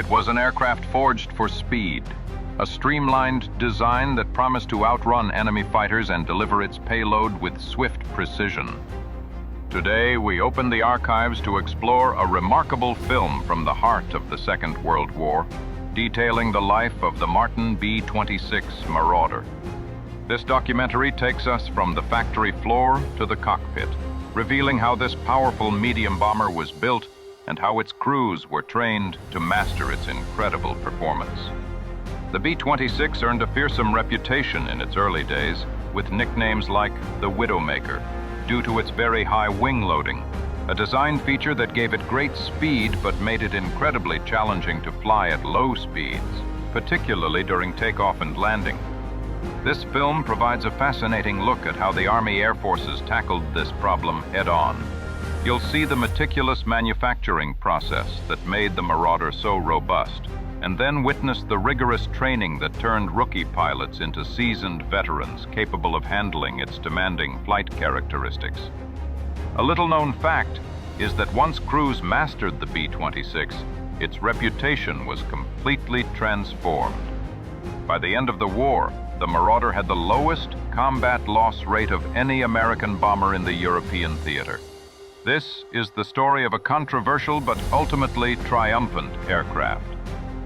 It was an aircraft forged for speed, a streamlined design that promised to outrun enemy fighters and deliver its payload with swift precision. Today, we open the archives to explore a remarkable film from the heart of the Second World War, detailing the life of the Martin B-26 Marauder. This documentary takes us from the factory floor to the cockpit, revealing how this powerful medium bomber was built and how its crews were trained to master its incredible performance. The B-26 earned a fearsome reputation in its early days, with nicknames like the Widowmaker, due to its very high wing loading, a design feature that gave it great speed but made it incredibly challenging to fly at low speeds, particularly during takeoff and landing. This film provides a fascinating look at how the Army Air Forces tackled this problem head-on. You'll see the meticulous manufacturing process that made the Marauder so robust, and then witness the rigorous training that turned rookie pilots into seasoned veterans capable of handling its demanding flight characteristics. A little-known fact is that once crews mastered the B-26, its reputation was completely transformed. By the end of the war, the Marauder had the lowest combat loss rate of any American bomber in the European theater. This is the story of a controversial but ultimately triumphant aircraft.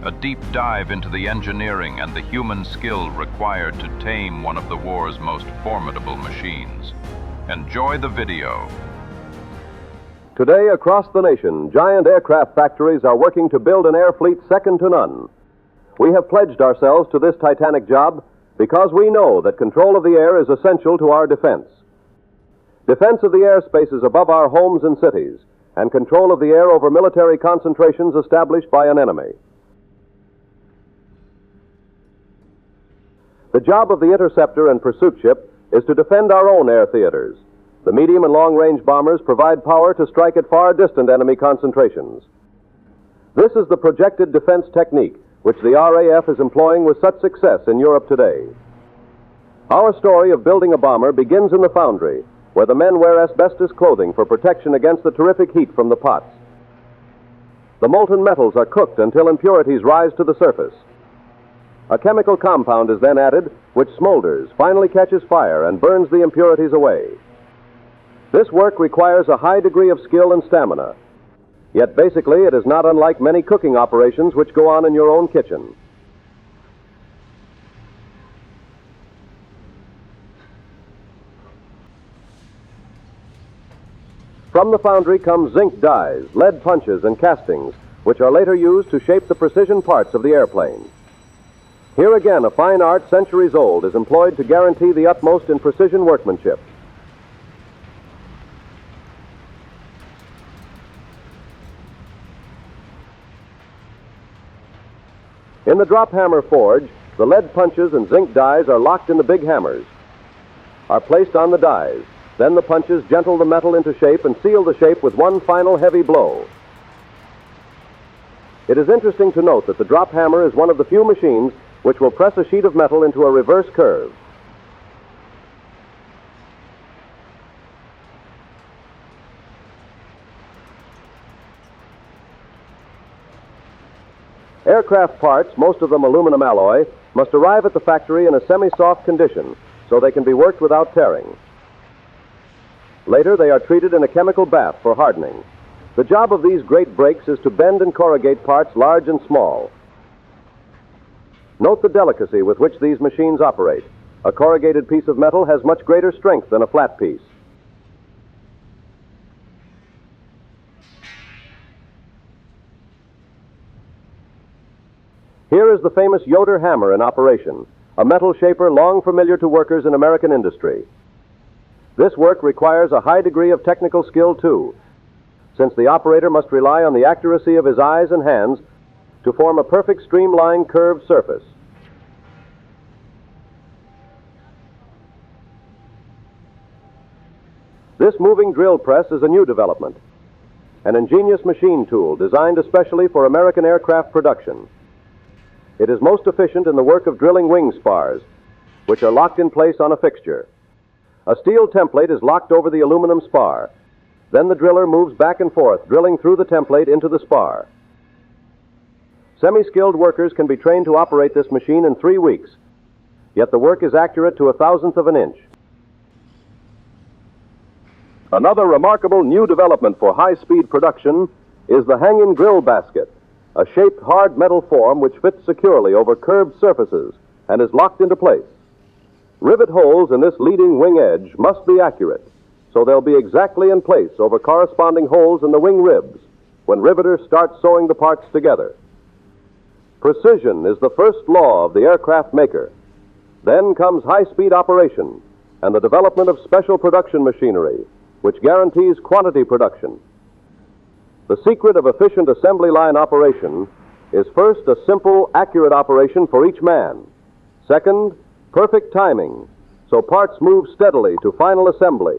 A deep dive into the engineering and the human skill required to tame one of the war's most formidable machines. Enjoy the video. Today, across the nation, giant aircraft factories are working to build an air fleet second to none. We have pledged ourselves to this titanic job because we know that control of the air is essential to our defense. Defense of the airspaces above our homes and cities, and control of the air over military concentrations established by an enemy. The job of the interceptor and pursuit ship is to defend our own air theaters. The medium and long-range bombers provide power to strike at far distant enemy concentrations. This is the projected defense technique which the RAF is employing with such success in Europe today. Our story of building a bomber begins in the foundry, where the men wear asbestos clothing for protection against the terrific heat from the pots. The molten metals are cooked until impurities rise to the surface. A chemical compound is then added, which smolders, finally catches fire, and burns the impurities away. This work requires a high degree of skill and stamina. Yet basically, it is not unlike many cooking operations which go on in your own kitchen. From the foundry come zinc dyes, lead punches, and castings, which are later used to shape the precision parts of the airplane. Here again, a fine art centuries old is employed to guarantee the utmost in precision workmanship. In the drop hammer forge, the lead punches and zinc dyes are locked in the big hammers, are placed on the dyes. Then the punches gentle the metal into shape and seal the shape with one final heavy blow. It is interesting to note that the drop hammer is one of the few machines which will press a sheet of metal into a reverse curve. Aircraft parts, most of them aluminum alloy, must arrive at the factory in a semi-soft condition so they can be worked without tearing. Later, they are treated in a chemical bath for hardening. The job of these great brakes is to bend and corrugate parts large and small. Note the delicacy with which these machines operate. A corrugated piece of metal has much greater strength than a flat piece. Here is the famous Yoder hammer in operation, a metal shaper long familiar to workers in American industry. This work requires a high degree of technical skill, too, since the operator must rely on the accuracy of his eyes and hands to form a perfect streamlined curved surface. This moving drill press is a new development, an ingenious machine tool designed especially for American aircraft production. It is most efficient in the work of drilling wing spars, which are locked in place on a fixture. A steel template is locked over the aluminum spar. Then the driller moves back and forth, drilling through the template into the spar. Semi-skilled workers can be trained to operate this machine in 3 weeks, yet the work is accurate to a thousandth of an inch. Another remarkable new development for high-speed production is the hanging grill basket, a shaped hard metal form which fits securely over curved surfaces and is locked into place. Rivet holes in this leading wing edge must be accurate, so they'll be exactly in place over corresponding holes in the wing ribs when riveters start sewing the parts together. Precision is the first law of the aircraft maker. Then comes high-speed operation and the development of special production machinery, which guarantees quantity production. The secret of efficient assembly line operation is first a simple, accurate operation for each man. Second, perfect timing, so parts move steadily to final assembly.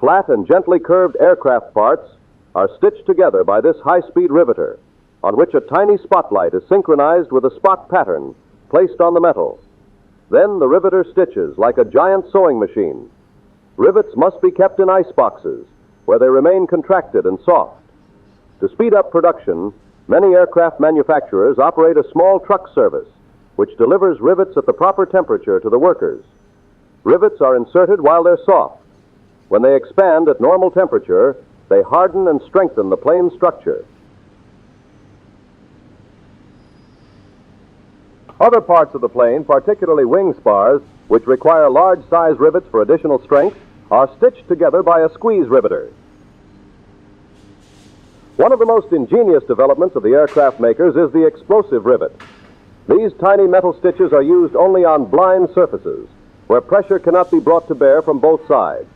Flat and gently curved aircraft parts are stitched together by this high-speed riveter, on which a tiny spotlight is synchronized with a spot pattern placed on the metal. Then the riveter stitches like a giant sewing machine. Rivets must be kept in ice boxes, where they remain contracted and soft. To speed up production, many aircraft manufacturers operate a small truck service, which delivers rivets at the proper temperature to the workers. Rivets are inserted while they're soft. When they expand at normal temperature, they harden and strengthen the plane structure. Other parts of the plane, particularly wing spars, which require large-size rivets for additional strength, are stitched together by a squeeze riveter. One of the most ingenious developments of the aircraft makers is the explosive rivet. These tiny metal stitches are used only on blind surfaces, where pressure cannot be brought to bear from both sides.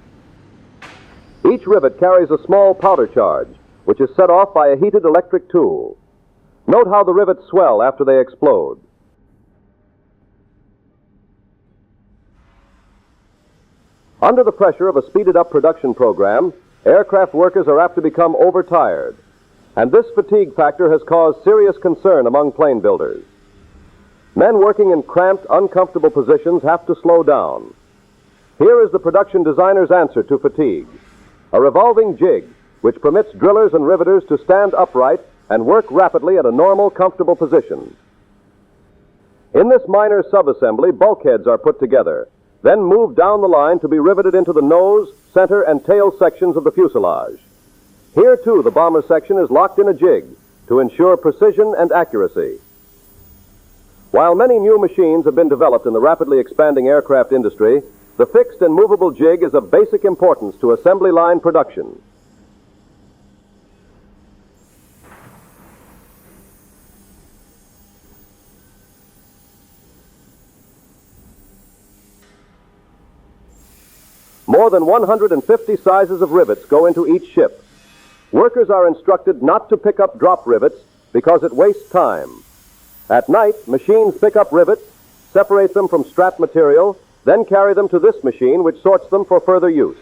Each rivet carries a small powder charge, which is set off by a heated electric tool. Note how the rivets swell after they explode. Under the pressure of a speeded-up production program, aircraft workers are apt to become overtired, and this fatigue factor has caused serious concern among plane builders. Men working in cramped, uncomfortable positions have to slow down. Here is the production designer's answer to fatigue: a revolving jig, which permits drillers and riveters to stand upright and work rapidly at a normal, comfortable position. In this minor subassembly, bulkheads are put together, then moved down the line to be riveted into the nose, center, and tail sections of the fuselage. Here, too, the bomber section is locked in a jig to ensure precision and accuracy. While many new machines have been developed in the rapidly expanding aircraft industry, the fixed and movable jig is of basic importance to assembly line production. More than 150 sizes of rivets go into each ship. Workers are instructed not to pick up drop rivets because it wastes time. At night, machines pick up rivets, separate them from strap material, then carry them to this machine, which sorts them for further use.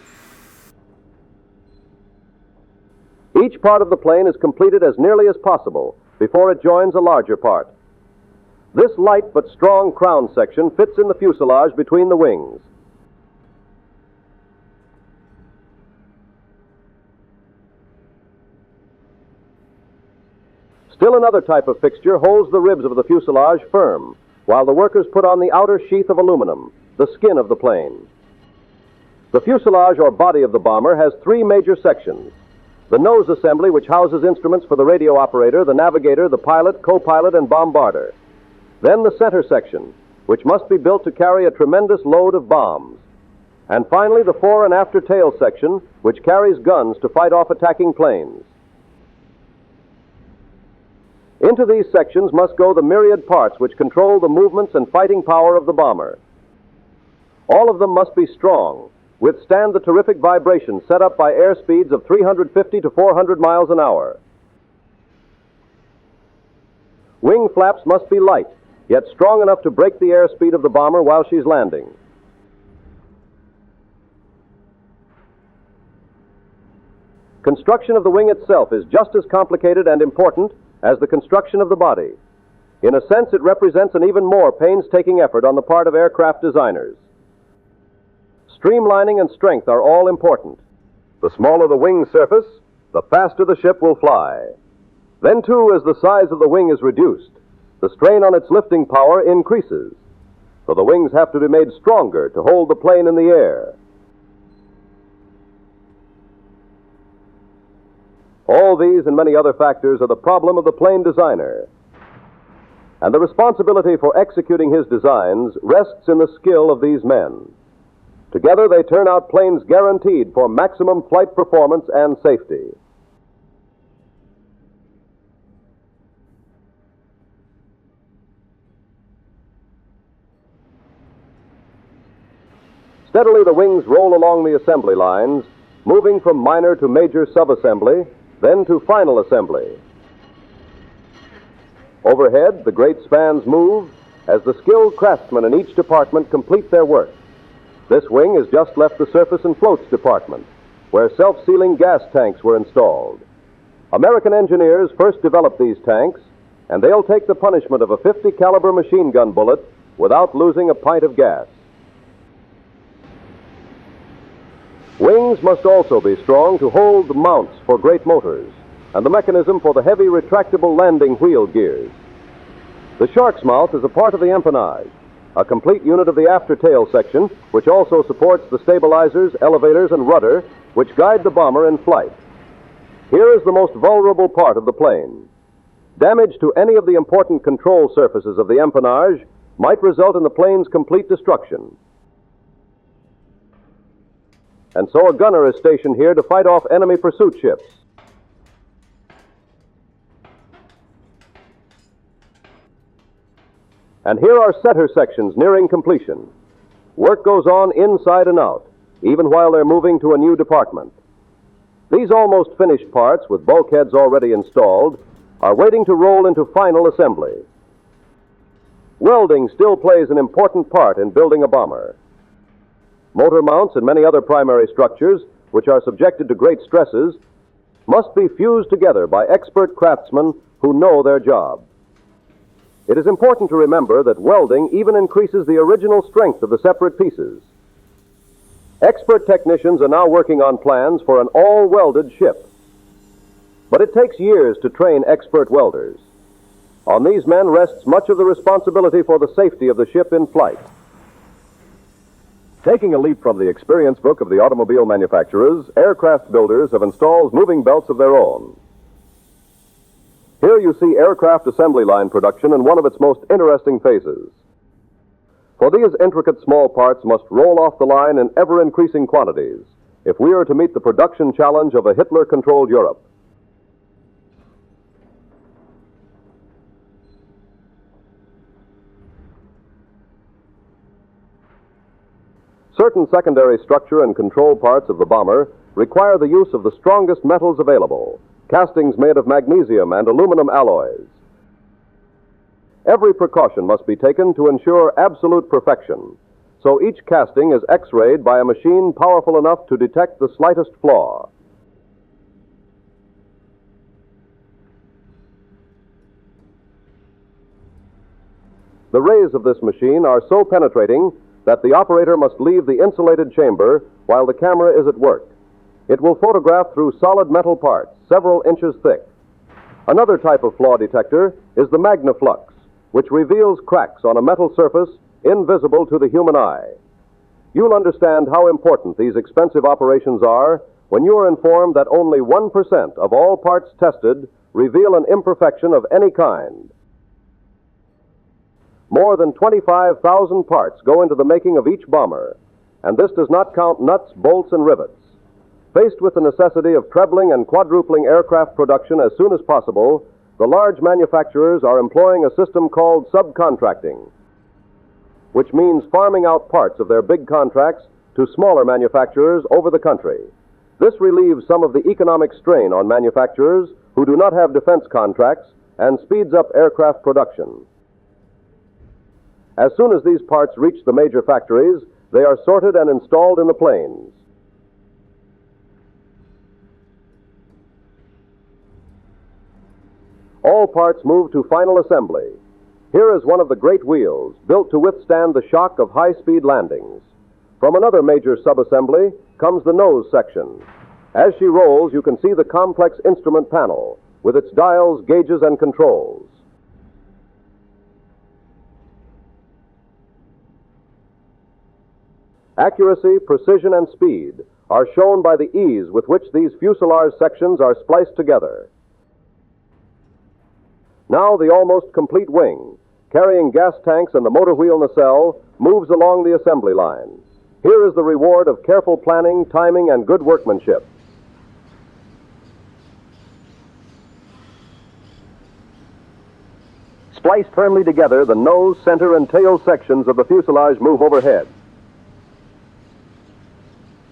Each part of the plane is completed as nearly as possible before it joins a larger part. This light but strong crown section fits in the fuselage between the wings. Still another type of fixture holds the ribs of the fuselage firm, while the workers put on the outer sheath of aluminum, the skin of the plane. The fuselage or body of the bomber has 3 major sections: the nose assembly, which houses instruments for the radio operator, the navigator, the pilot, co-pilot, and bombarder. Then the center section, which must be built to carry a tremendous load of bombs. And finally, the fore and after tail section, which carries guns to fight off attacking planes. Into these sections must go the myriad parts which control the movements and fighting power of the bomber. All of them must be strong, withstand the terrific vibration set up by air speeds of 350 to 400 miles an hour. Wing flaps must be light, yet strong enough to break the airspeed of the bomber while she's landing. Construction of the wing itself is just as complicated and important as the construction of the body. In a sense, it represents an even more painstaking effort on the part of aircraft designers. Streamlining and strength are all important. The smaller the wing surface, the faster the ship will fly. Then, too, as the size of the wing is reduced, the strain on its lifting power increases. So the wings have to be made stronger to hold the plane in the air. All these and many other factors are the problem of the plane designer. And the responsibility for executing his designs rests in the skill of these men. Together they turn out planes guaranteed for maximum flight performance and safety. Steadily the wings roll along the assembly lines, moving from minor to major subassembly, then to final assembly. Overhead, the great spans move as the skilled craftsmen in each department complete their work. This wing has just left the surface and floats department, where self-sealing gas tanks were installed. American engineers first developed these tanks, and they'll take the punishment of a .50 caliber machine gun bullet without losing a pint of gas. Wings must also be strong to hold the mounts for great motors and the mechanism for the heavy retractable landing wheel gears. The shark's mouth is a part of the empennage, a complete unit of the after tail section, which also supports the stabilizers, elevators, and rudder, which guide the bomber in flight. Here is the most vulnerable part of the plane. Damage to any of the important control surfaces of the empennage might result in the plane's complete destruction. And so a gunner is stationed here to fight off enemy pursuit ships. And here are setter sections nearing completion. Work goes on inside and out, even while they're moving to a new department. These almost finished parts, with bulkheads already installed, are waiting to roll into final assembly. Welding still plays an important part in building a bomber. Motor mounts and many other primary structures, which are subjected to great stresses, must be fused together by expert craftsmen who know their job. It is important to remember that welding even increases the original strength of the separate pieces. Expert technicians are now working on plans for an all-welded ship. But it takes years to train expert welders. On these men rests much of the responsibility for the safety of the ship in flight. Taking a leap from the experience book of the automobile manufacturers, aircraft builders have installed moving belts of their own. Here you see aircraft assembly line production in one of its most interesting phases. For these intricate small parts must roll off the line in ever-increasing quantities if we are to meet the production challenge of a Hitler-controlled Europe. Certain secondary structure and control parts of the bomber require the use of the strongest metals available, castings made of magnesium and aluminum alloys. Every precaution must be taken to ensure absolute perfection, so each casting is X-rayed by a machine powerful enough to detect the slightest flaw. The rays of this machine are so penetrating that the operator must leave the insulated chamber while the camera is at work. It will photograph through solid metal parts, several inches thick. Another type of flaw detector is the magnaflux, which reveals cracks on a metal surface invisible to the human eye. You'll understand how important these expensive operations are when you are informed that only 1% of all parts tested reveal an imperfection of any kind. More than 25,000 parts go into the making of each bomber, and this does not count nuts, bolts, and rivets. Faced with the necessity of trebling and quadrupling aircraft production as soon as possible, the large manufacturers are employing a system called subcontracting, which means farming out parts of their big contracts to smaller manufacturers over the country. This relieves some of the economic strain on manufacturers who do not have defense contracts and speeds up aircraft production. As soon as these parts reach the major factories, they are sorted and installed in the planes. All parts move to final assembly. Here is one of the great wheels, built to withstand the shock of high-speed landings. From another major subassembly comes the nose section. As she rolls, you can see the complex instrument panel with its dials, gauges, and controls. Accuracy, precision, and speed are shown by the ease with which these fuselage sections are spliced together. Now the almost complete wing, carrying gas tanks and the motor wheel nacelle, moves along the assembly line. Here is the reward of careful planning, timing, and good workmanship. Spliced firmly together, the nose, center, and tail sections of the fuselage move overhead.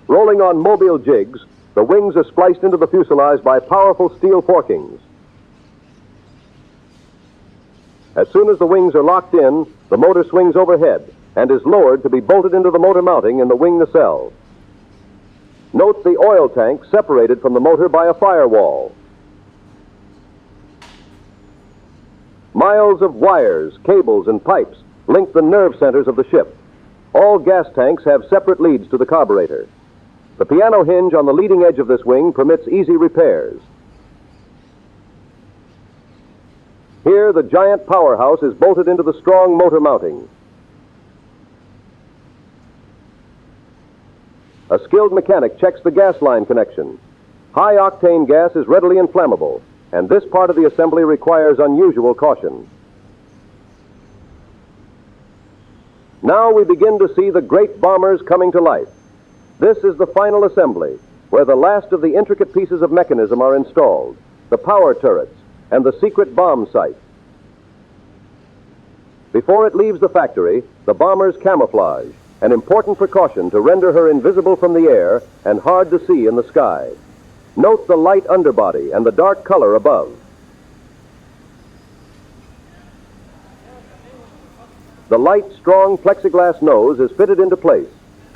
Rolling on mobile jigs, the wings are spliced into the fuselage by powerful steel forkings. As soon as the wings are locked in, the motor swings overhead and is lowered to be bolted into the motor mounting in the wing nacelle. Note the oil tank separated from the motor by a firewall. Miles of wires, cables, and pipes link the nerve centers of the ship. All gas tanks have separate leads to the carburetor. The piano hinge on the leading edge of this wing permits easy repairs. Here, the giant powerhouse is bolted into the strong motor mounting. A skilled mechanic checks the gas line connection. High-octane gas is readily inflammable, and this part of the assembly requires unusual caution. Now we begin to see the great bombers coming to life. This is the final assembly, where the last of the intricate pieces of mechanism are installed, the power turrets, and the secret bomb sight. Before it leaves the factory, the bomber's camouflage, an important precaution to render her invisible from the air and hard to see in the sky. Note the light underbody and the dark color above. The light, strong plexiglass nose is fitted into place,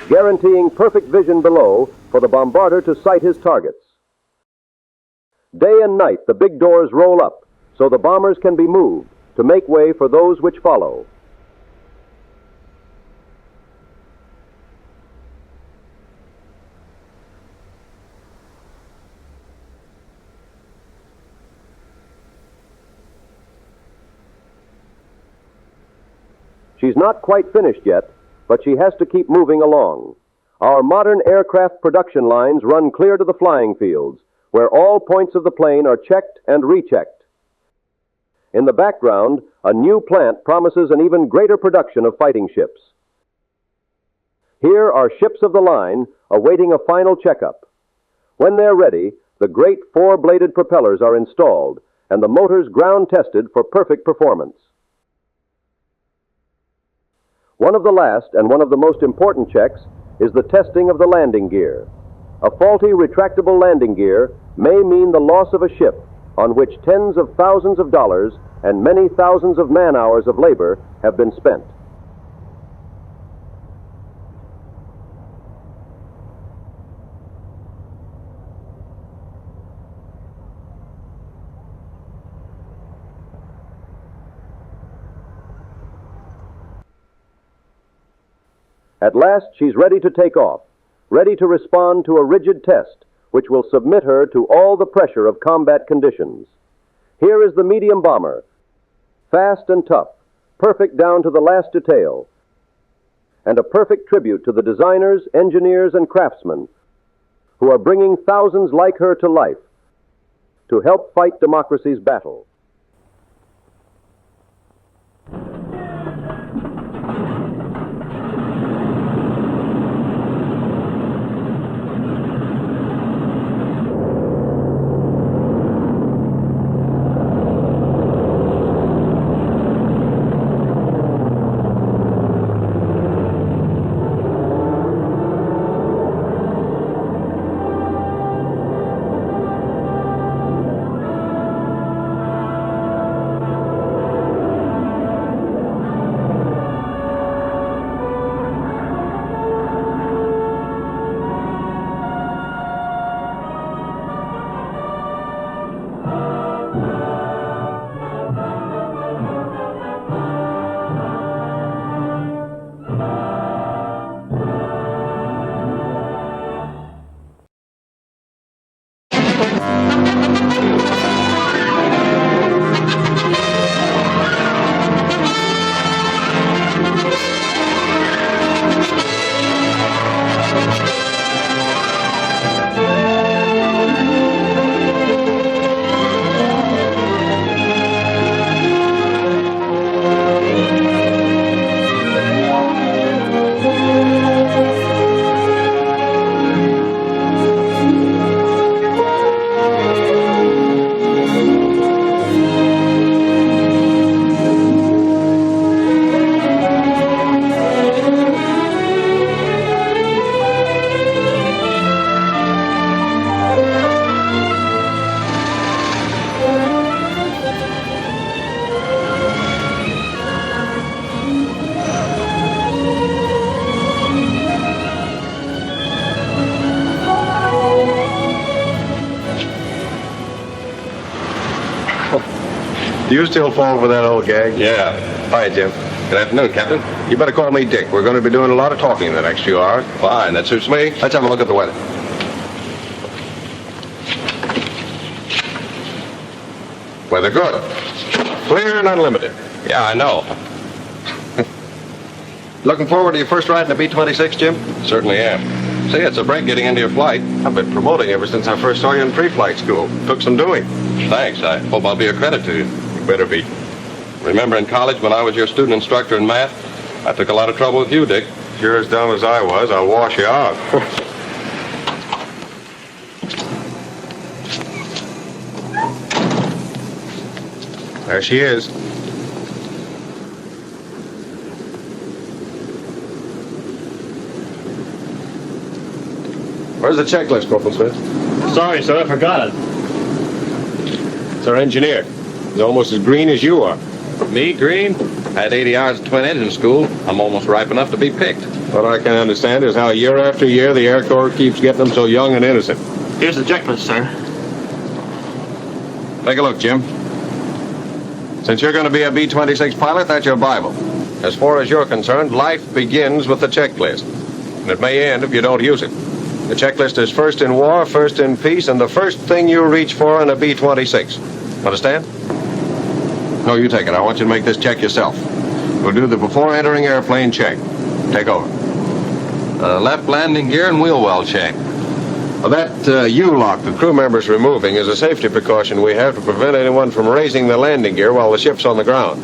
guaranteeing perfect vision below for the bombarder to sight his targets. Day and night, the big doors roll up so the bombers can be moved to make way for those which follow. She's not quite finished yet, but she has to keep moving along. Our modern aircraft production lines run clear to the flying fields, where all points of the plane are checked and rechecked. In the background, a new plant promises an even greater production of fighting ships. Here are ships of the line awaiting a final checkup. When they're ready, the great four-bladed propellers are installed and the motors ground-tested for perfect performance. One of the last and one of the most important checks is the testing of the landing gear. A faulty retractable landing gear may mean the loss of a ship on which tens of thousands of dollars and many thousands of man-hours of labor have been spent. At last, she's ready to take off, ready to respond to a rigid test which will submit her to all the pressure of combat conditions. Here is the medium bomber, fast and tough, perfect down to the last detail, and a perfect tribute to the designers, engineers, and craftsmen who are bringing thousands like her to life to help fight democracy's battle. Do you still fall for that old gag? Yeah. Hi, Jim. Good afternoon, Captain. You better call me Dick. We're going to be doing a lot of talking in the next few hours. Fine, that suits me. Let's have a look at the weather. Weather good. Clear and unlimited. Yeah, I know. Looking forward to your first ride in the B-26, Jim? Certainly am. See, it's a break getting into your flight. I've been promoting ever since I first saw you in pre-flight school. Took some doing. Thanks. I hope I'll be a credit to you. You better be. Remember in college when I was your student instructor in math? I took a lot of trouble with you, Dick. If you're as dumb as I was, I'll wash you out. There she is. Where's the checklist, Corporal Smith? Sorry, sir, I forgot it. It's our engineer. He's almost as green as you are. Me, Green? I had 80 hours of twin engine school. I'm almost ripe enough to be picked. What I can understand is how year after year the Air Corps keeps getting them so young and innocent. Here's the checklist, sir. Take a look, Jim. Since you're going to be a B-26 pilot, that's your Bible. As far as you're concerned, life begins with the checklist. And it may end if you don't use it. The checklist is first in war, first in peace, and the first thing you reach for in a B-26. Understand? No, you take it. I want you to make this check yourself. We'll do the before entering airplane check. Take over. Left landing gear and wheel well check. Well, that U-lock the crew member's removing is a safety precaution we have to prevent anyone from raising the landing gear while the ship's on the ground.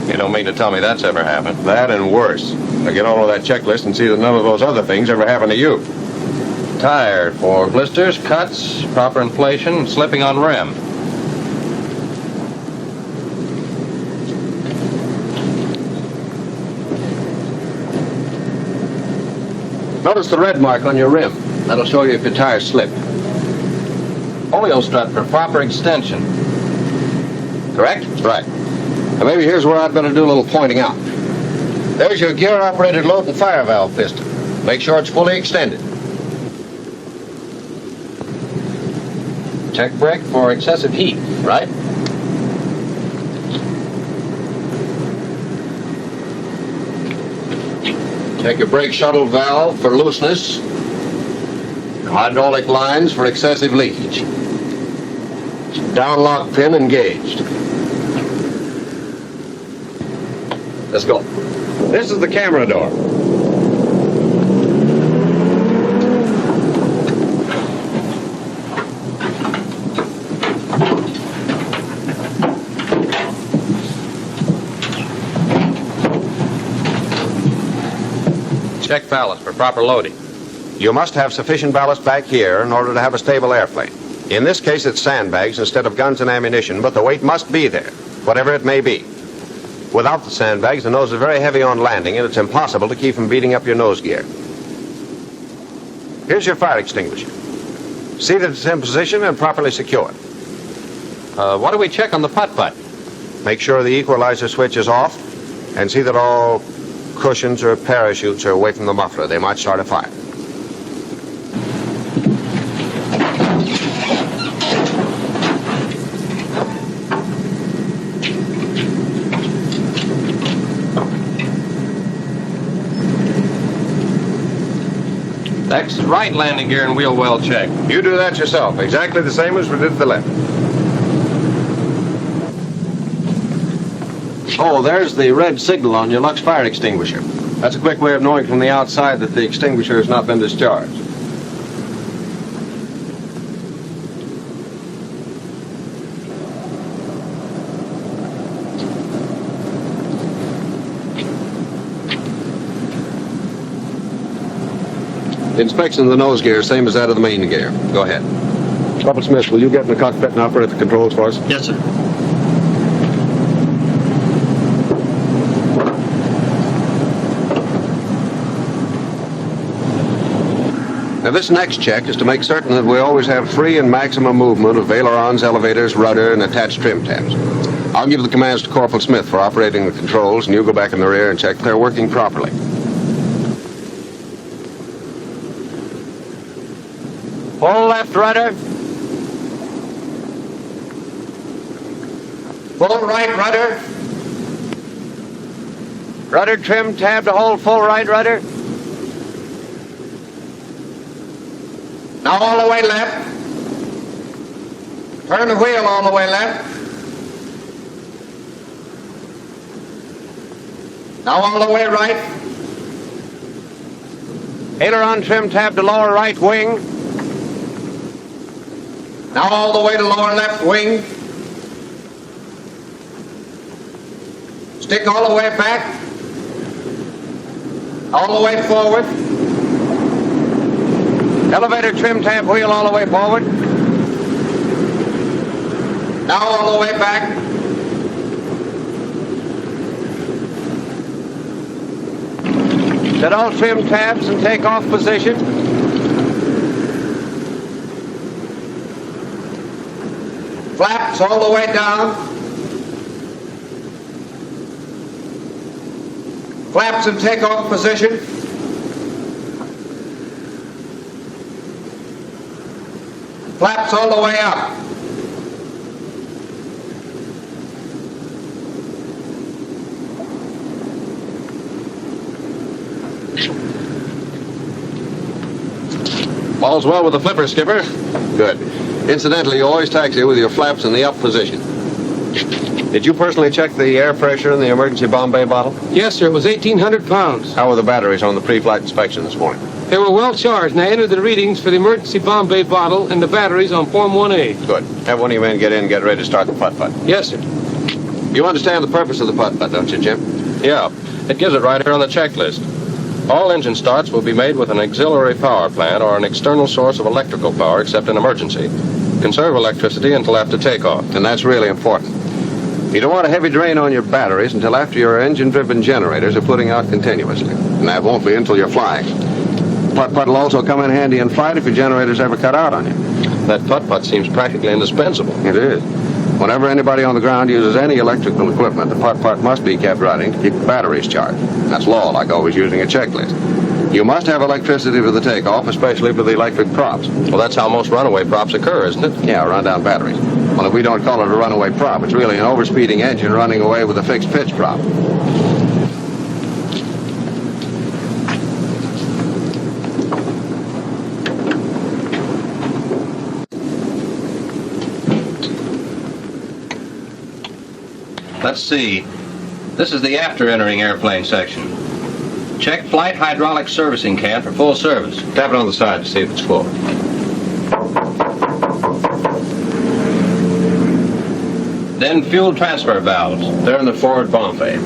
You don't mean to tell me that's ever happened? That and worse. Now get on with that checklist and see that none of those other things ever happen to you. Tire for blisters, cuts, proper inflation, slipping on rim. Notice the red mark on your rim. That'll show you if your tire slipped. Oil strut for proper extension. Correct? Right. Now maybe here's where I'd better do a little pointing out. There's your gear-operated load and fire valve piston. Make sure it's fully extended. Check brake for excessive heat, right? Check your brake shuttle valve for looseness. Hydraulic lines for excessive leakage. Downlock pin engaged. Let's go. This is the camera door. Check ballast for proper loading. You must have sufficient ballast back here in order to have a stable airplane. In this case, it's sandbags instead of guns and ammunition, but the weight must be there, whatever it may be. Without the sandbags, the nose is very heavy on landing, and it's impossible to keep from beating up your nose gear. Here's your fire extinguisher. See that it's in position and properly secured. What do we check on the putt-putt? Make sure the equalizer switch is off, and see that all cushions or parachutes are away from the muffler. They might start a fire. Next, right landing gear and wheel well check. You do that yourself, exactly the same as we did the left. Oh, there's the red signal on your Lux fire extinguisher. That's a quick way of knowing from the outside that the extinguisher has not been discharged. The inspection of the nose gear is same as that of the main gear. Go ahead. Corporal Smith, will you get in the cockpit and operate the controls for us? Yes, sir. Now, this next check is to make certain that we always have free and maximum movement of ailerons, elevators, rudder, and attached trim tabs. I'll give the commands to Corporal Smith for operating the controls, and you go back in the rear and check they're working properly. Pull left rudder. Full right rudder. Rudder trim tab to hold full right rudder. Now all the way left. Turn the wheel all the way left. Now all the way right. Aileron trim tab to lower right wing. Now all the way to lower left wing. Stick all the way back. All the way forward. Elevator trim tab wheel all the way forward. Now all the way back. Set all trim tabs and take off position. Flaps all the way down. Flaps in takeoff position. Flaps all the way up. All's well with the flipper, Skipper. Good. Incidentally, you always taxi with your flaps in the up position. Did you personally check the air pressure in the emergency bomb bay bottle? Yes, sir. It was 1,800 pounds. How were the batteries on the pre-flight inspection this morning? They were well charged, and I entered the readings for the emergency bomb bay bottle and the batteries on Form 1A. Good. Have one of your men get in and get ready to start the putt-putt. Yes, sir. You understand the purpose of the putt-putt, don't you, Jim? Yeah, it gives it right here on the checklist. All engine starts will be made with an auxiliary power plant or an external source of electrical power except in emergency. Conserve electricity until after takeoff. And that's really important. You don't want a heavy drain on your batteries until after your engine-driven generators are putting out continuously. And that won't be until you're flying. Putt-putt will also come in handy in flight if your generators ever cut out on you. That putt-putt seems practically indispensable. It is. Whenever anybody on the ground uses any electrical equipment, the putt-putt must be kept running to keep the batteries charged. That's law, like always using a checklist. You must have electricity for the takeoff, especially for the electric props. Well, that's how most runaway props occur, isn't it? Yeah, run-down batteries. Well, if we don't call it a runaway prop, it's really an overspeeding engine running away with a fixed pitch prop. Let's see. This is the after entering airplane section. Check flight hydraulic servicing can for full service. Tap it on the side to see if it's full. Then fuel transfer valves. They're in the forward bomb bay.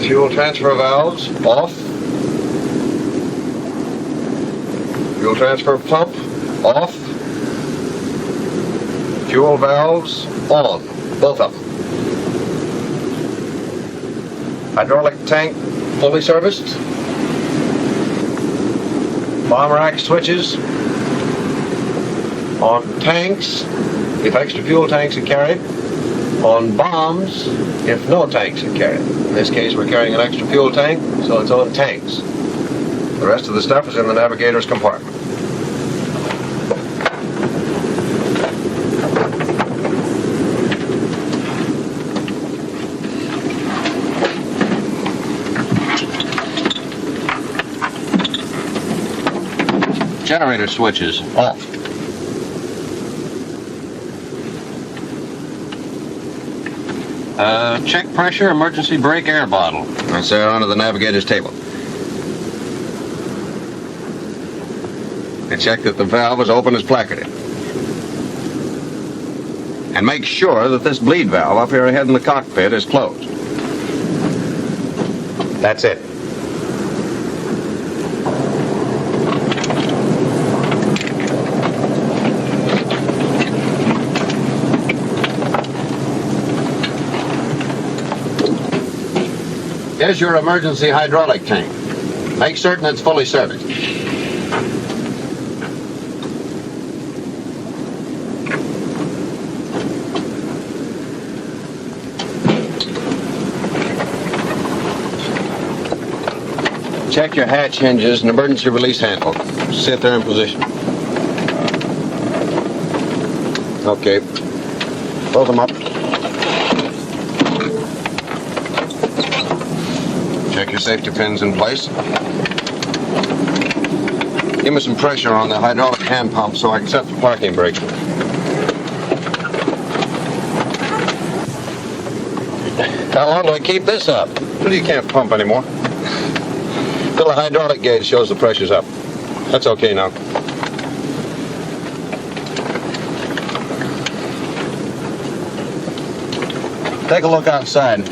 Fuel transfer valves off. Fuel transfer pump off. Fuel valves on, both of them. Hydraulic tank fully serviced. Bomb rack switches on tanks if extra fuel tanks are carried. On bombs if no tanks are carried. In this case, we're carrying an extra fuel tank, so it's on tanks. The rest of the stuff is in the navigator's compartment. Generator switches off. Check pressure, emergency brake air bottle. That's there under the navigator's table. And check that the valve is open as placarded. And make sure that this bleed valve up here ahead in the cockpit is closed. That's it. Here's your emergency hydraulic tank. Make certain it's fully serviced. check your hatch hinges and emergency release handle. Sit there in position. Okay. Close them up. Check your safety pins in place. Give me some pressure on the hydraulic hand pump so I can set the parking brake. How long do I keep this up? Well, you can't pump anymore. Till the hydraulic gauge shows the pressure's up. That's okay now. Take a look outside. If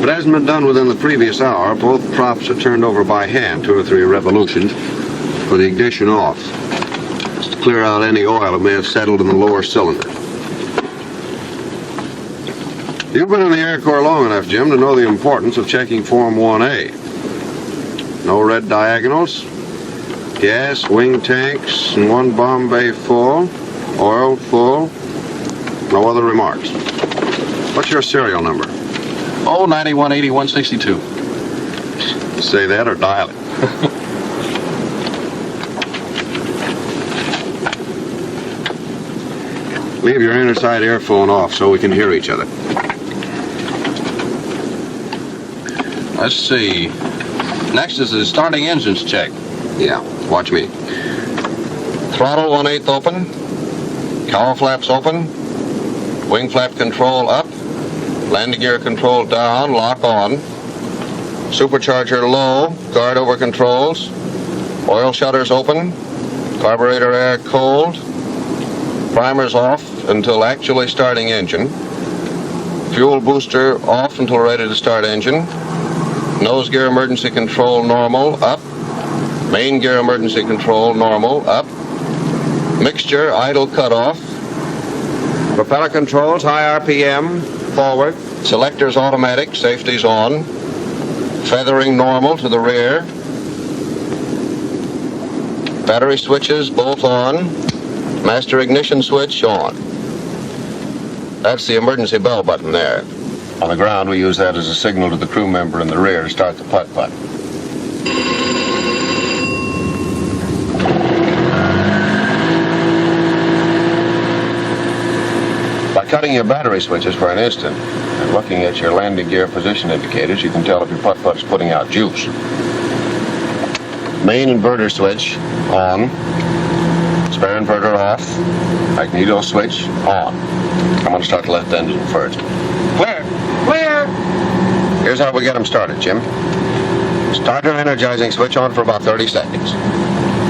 it hasn't been done within the previous hour, both props are turned over by hand, 2 or 3 revolutions, for the ignition off. Just to clear out any oil that may have settled in the lower cylinder. You've been in the Air Corps long enough, Jim, to know the importance of checking Form 1A. No red diagonals, gas, wing tanks, and 1 bomb bay full, oil full, no other remarks. What's your serial number? 9180-162. Say that or dial it. Leave your inner side earphone off so we can hear each other. Let's see. Next is the starting engines check. Yeah, watch me. Throttle 1/8 open. Cowl flaps open. Wing flap control up. Landing gear control down, lock on. Supercharger low, guard over controls. Oil shutters open. Carburetor air cold. Primers off until actually starting engine. Fuel booster off until ready to start engine. Nose gear emergency control normal, up. Main gear emergency control normal, up. Mixture idle cutoff. Propeller controls high RPM, forward. Selectors automatic, safety's on. Feathering normal to the rear. Battery switches both on. Master ignition switch on. That's the emergency bell button there. On the ground, we use that as a signal to the crew member in the rear to start the putt-putt. By cutting your battery switches for an instant and looking at your landing gear position indicators, you can tell if your putt-putt is putting out juice. Main inverter switch on. Spare inverter off. Magneto switch on. I'm going to start the left engine first. Clear! Clear! Here's how we get them started, Jim. Starter energizing switch on for about 30 seconds.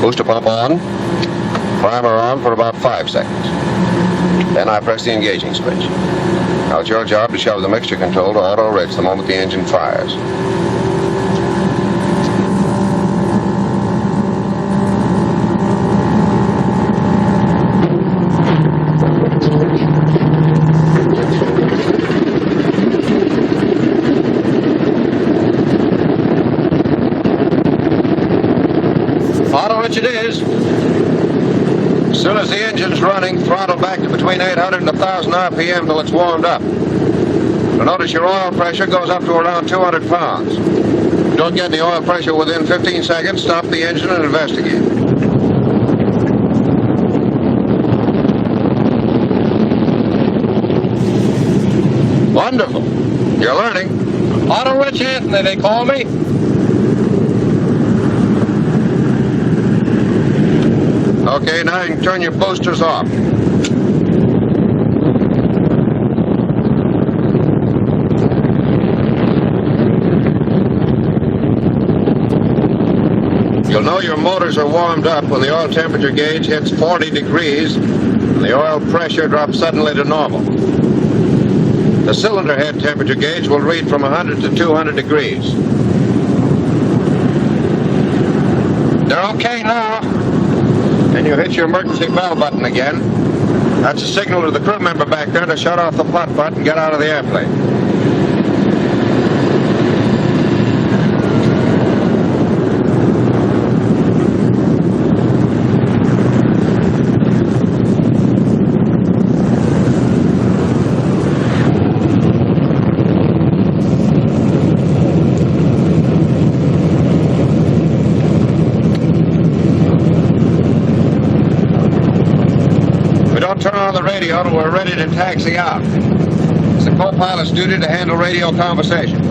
Booster pump on. Primer on for about 5 seconds. Then I press the engaging switch. Now it's your job to shove the mixture control to auto rich the moment the engine fires. Auto rich it is. As soon as the engine's running, throttle back to between 800 and 1,000 RPM till it's warmed up. You'll notice your oil pressure goes up to around 200 pounds. If you don't get the oil pressure within 15 seconds, stop the engine and investigate. Wonderful. You're learning. Auto Rich Anthony, they call me. Okay, now you can turn your boosters off. You'll know your motors are warmed up when the oil temperature gauge hits 40 degrees and the oil pressure drops suddenly to normal. The cylinder head temperature gauge will read from 100 to 200 degrees. They're okay now. And you hit your emergency bell button again. That's a signal to the crew member back there to shut off the putt-putt and get out of the airplane. turn on the radio and we're ready to taxi out. It's the co-pilot's duty to handle radio conversation.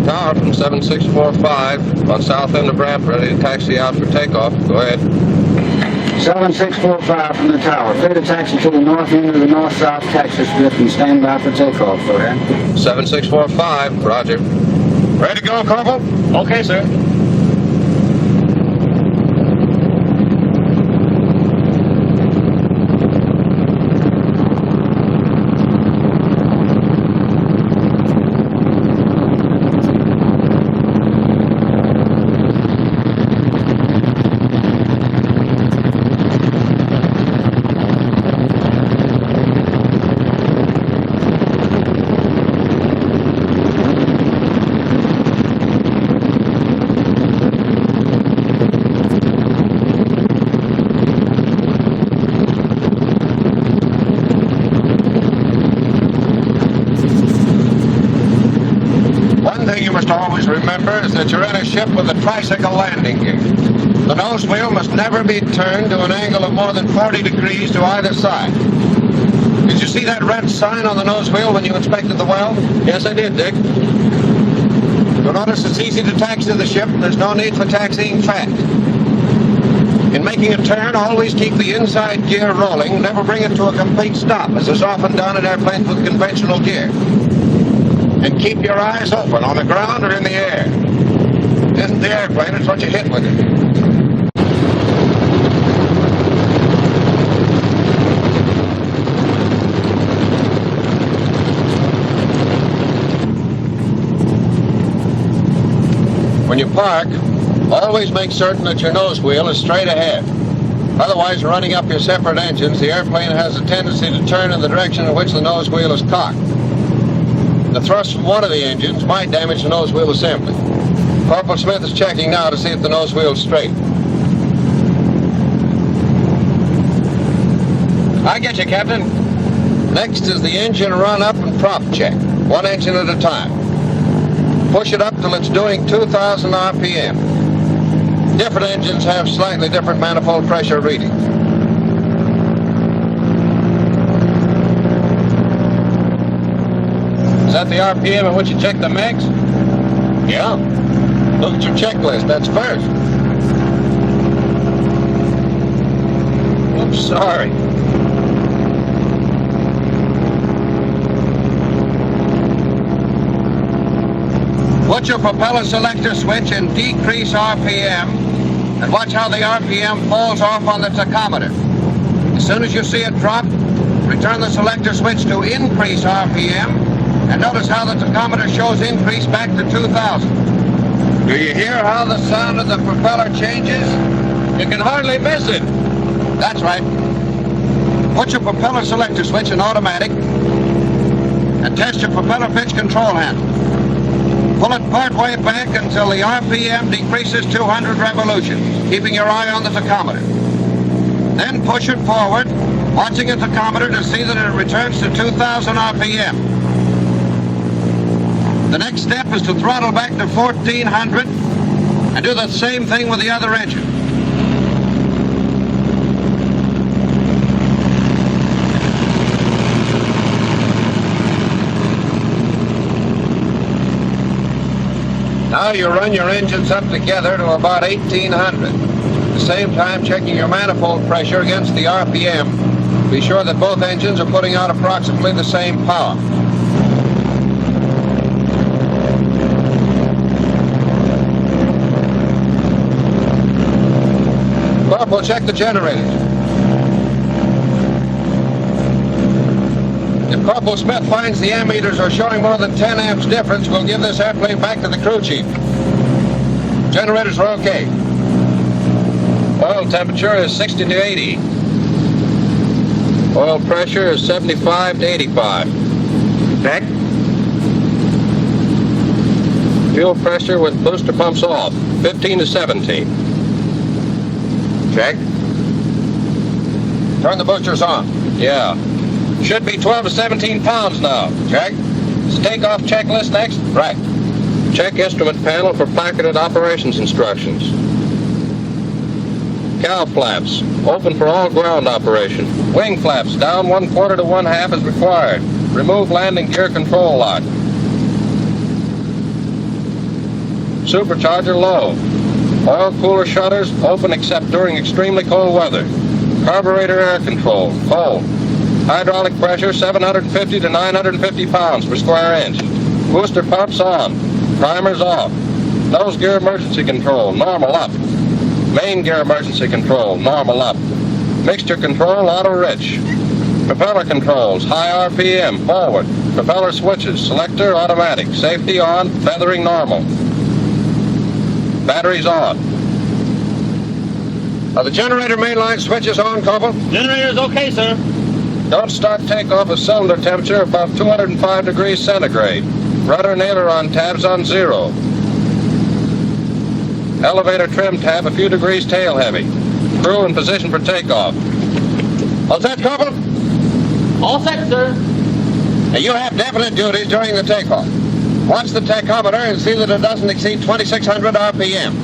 Tower from 7645 on south end of ramp, ready to taxi out for takeoff. Go ahead. 7645 from the tower. Clear to taxi to the north end of the north-south Texas drift and stand by for takeoff. Go ahead. 7645, roger. Ready to go, Corporal? Okay, sir. Remember is that you're in a ship with a tricycle landing gear. The nose wheel must never be turned to an angle of more than 40 degrees to either side. Did you see that red sign on the nose wheel when you inspected the well? Yes, I did, Dick. You'll notice it's easy to taxi the ship. There's no need for taxiing fast. In making a turn, always keep the inside gear rolling. Never bring it to a complete stop, as is often done in airplanes with conventional gear. And keep your eyes open on the ground or in the air. It isn't the airplane, it's what you hit with it. When you park, always make certain that your nose wheel is straight ahead. Otherwise, running up your separate engines, the airplane has a tendency to turn in the direction in which the nose wheel is cocked. The thrust from one of the engines might damage the nose wheel assembly. Corporal Smith is checking now to see if the nose wheel is straight. I get you, Captain. Next is the engine run-up and prop check, one engine at a time. Push it up till it's doing 2,000 RPM. Different engines have slightly different manifold pressure readings. Is that the RPM at which you check the max? Yeah. Look at your checklist. That's first. Oops, sorry. Put your propeller selector switch and decrease RPM, and watch how the RPM falls off on the tachometer. As soon as you see it drop, return the selector switch to increase RPM, and notice how the tachometer shows increase back to 2,000. Do you hear how the sound of the propeller changes? You can hardly miss it. That's right. Put your propeller selector switch in automatic and test your propeller pitch control handle. Pull it part way back until the RPM decreases 200 revolutions, keeping your eye on the tachometer. Then push it forward, watching the tachometer to see that it returns to 2,000 RPM. The next step is to throttle back to 1,400 and do the same thing with the other engine. Now you run your engines up together to about 1,800. At the same time, checking your manifold pressure against the RPM. Be sure that both engines are putting out approximately the same power. Corporal, check the generators. If Corporal Smith finds the ammeters are showing more than 10 amps difference, we'll give this airplane back to the crew chief. Generators are okay. Oil temperature is 60 to 80. Oil pressure is 75 to 85. Check. Fuel pressure with booster pumps off, 15 to 17. Check. Turn the boosters on. Yeah. Should be 12 to 17 pounds now. Check. Is takeoff checklist next? Right. Check instrument panel for placarded operations instructions. Cow flaps, open for all ground operation. Wing flaps, down 1/4 to 1/2 as required. Remove landing gear control lock. Supercharger low. Oil cooler shutters, open except during extremely cold weather. Carburetor air control, cold. Hydraulic pressure, 750 to 950 pounds per square inch. Booster pumps on. Primers off. Nose gear emergency control, normal up. Main gear emergency control, normal up. Mixture control, auto rich. Propeller controls, high RPM, forward. Propeller switches, selector, automatic. Safety on, feathering normal. Batteries on. Are the generator mainline switches on, Corporal? Generator's okay, sir. Don't start takeoff at cylinder temperature above 205 degrees centigrade. Rudder and aileron tabs on 0. Elevator trim tab a few degrees tail heavy. Crew in position for takeoff. All set, Corporal? All set, sir. Now, you have definite duties during the takeoff. Watch the tachometer and see that it doesn't exceed 2,600 RPM.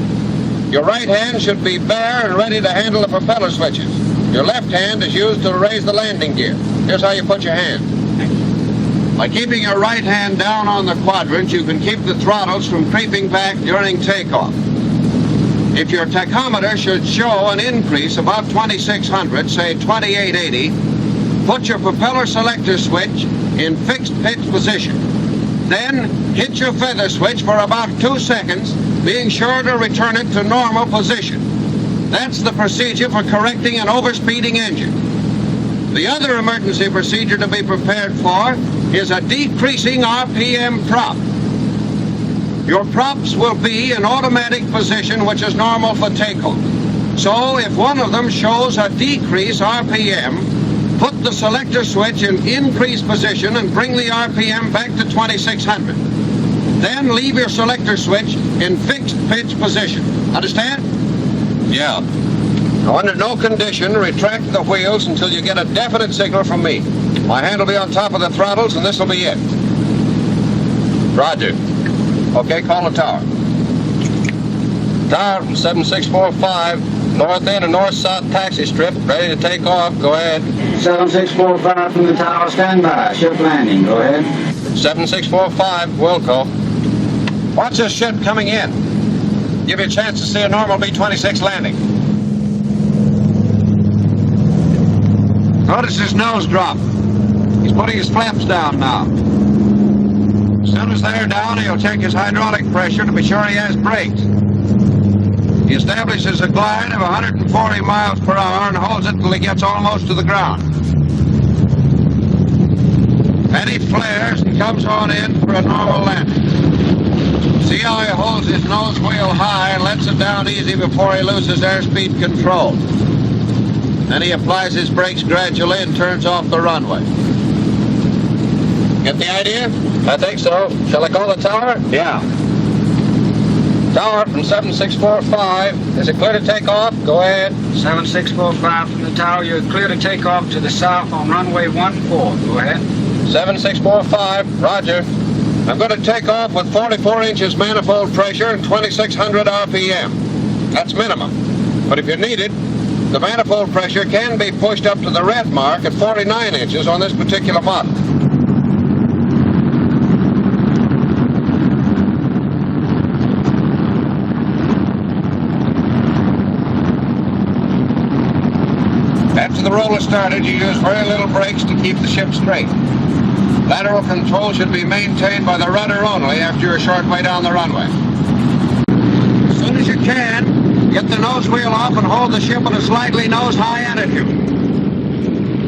Your right hand should be bare and ready to handle the propeller switches. Your left hand is used to raise the landing gear. Here's how you put your hand. By keeping your right hand down on the quadrant, you can keep the throttles from creeping back during takeoff. If your tachometer should show an increase above 2,600, say 2,880, put your propeller selector switch in fixed pitch position. Then hit your feather switch for about 2 seconds, being sure to return it to normal position. That's the procedure for correcting an overspeeding engine. The other emergency procedure to be prepared for is a decreasing RPM prop. Your props will be in automatic position, which is normal for takeoff. So if one of them shows a decrease RPM, put the selector switch in increase position and bring the RPM back to 2,600. Then leave your selector switch in fixed pitch position. Understand? Yeah. Now, under no condition, retract the wheels until you get a definite signal from me. My hand will be on top of the throttles, and this will be it. Roger. Okay, call the tower. Tower from 7645, north end and north-south taxi strip, ready to take off. Go ahead. 7645 from the tower, stand by. Ship landing, go ahead. 7645, Wilco. Watch this ship coming in. Give you a chance to see a normal B-26 landing. Notice his nose drop. He's putting his flaps down now. As soon as they're down, he'll check his hydraulic pressure to be sure he has brakes. He establishes a glide of 140 miles per hour and holds it until he gets almost to the ground. Then he flares and comes on in for a normal landing. See how he holds his nose wheel high and lets it down easy before he loses airspeed control. Then he applies his brakes gradually and turns off the runway. Get the idea? I think so. Shall I call the tower? Yeah. Tower from 7645. Is it clear to take off? Go ahead. 7645 from the tower, you're clear to take off to the south on runway 14. Go ahead. 7645, roger. I'm going to take off with 44 inches manifold pressure and 2,600 RPM. That's minimum. But if you need it, the manifold pressure can be pushed up to the red mark at 49 inches on this particular model. After the roller started, you use very little brakes to keep the ship straight. Lateral control should be maintained by the rudder only after you're a short way down the runway. As soon as you can, get the nose wheel off and hold the ship at a slightly nose-high attitude.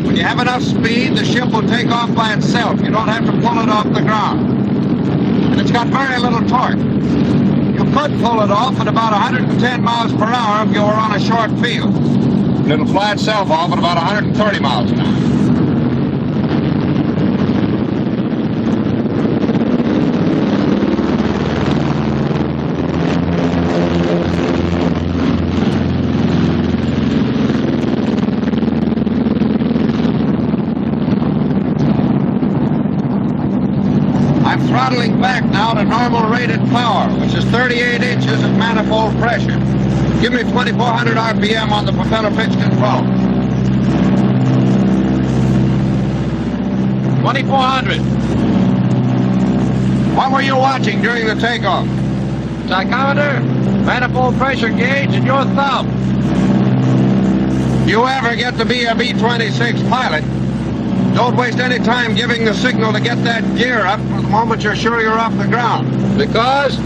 When you have enough speed, the ship will take off by itself. You don't have to pull it off the ground. And it's got very little torque. You could pull it off at about 110 miles per hour if you were on a short field. And it'll fly itself off at about 130 miles an hour. I'm throttling back now to normal rated power, which is 38 inches of manifold pressure. Give me 2,400 RPM on the propeller pitch control. 2,400. What were you watching during the takeoff? Tachometer, manifold pressure gauge, and your thumb. If you ever get to be a B-26 pilot, don't waste any time giving the signal to get that gear up for the moment you're sure you're off the ground. Because?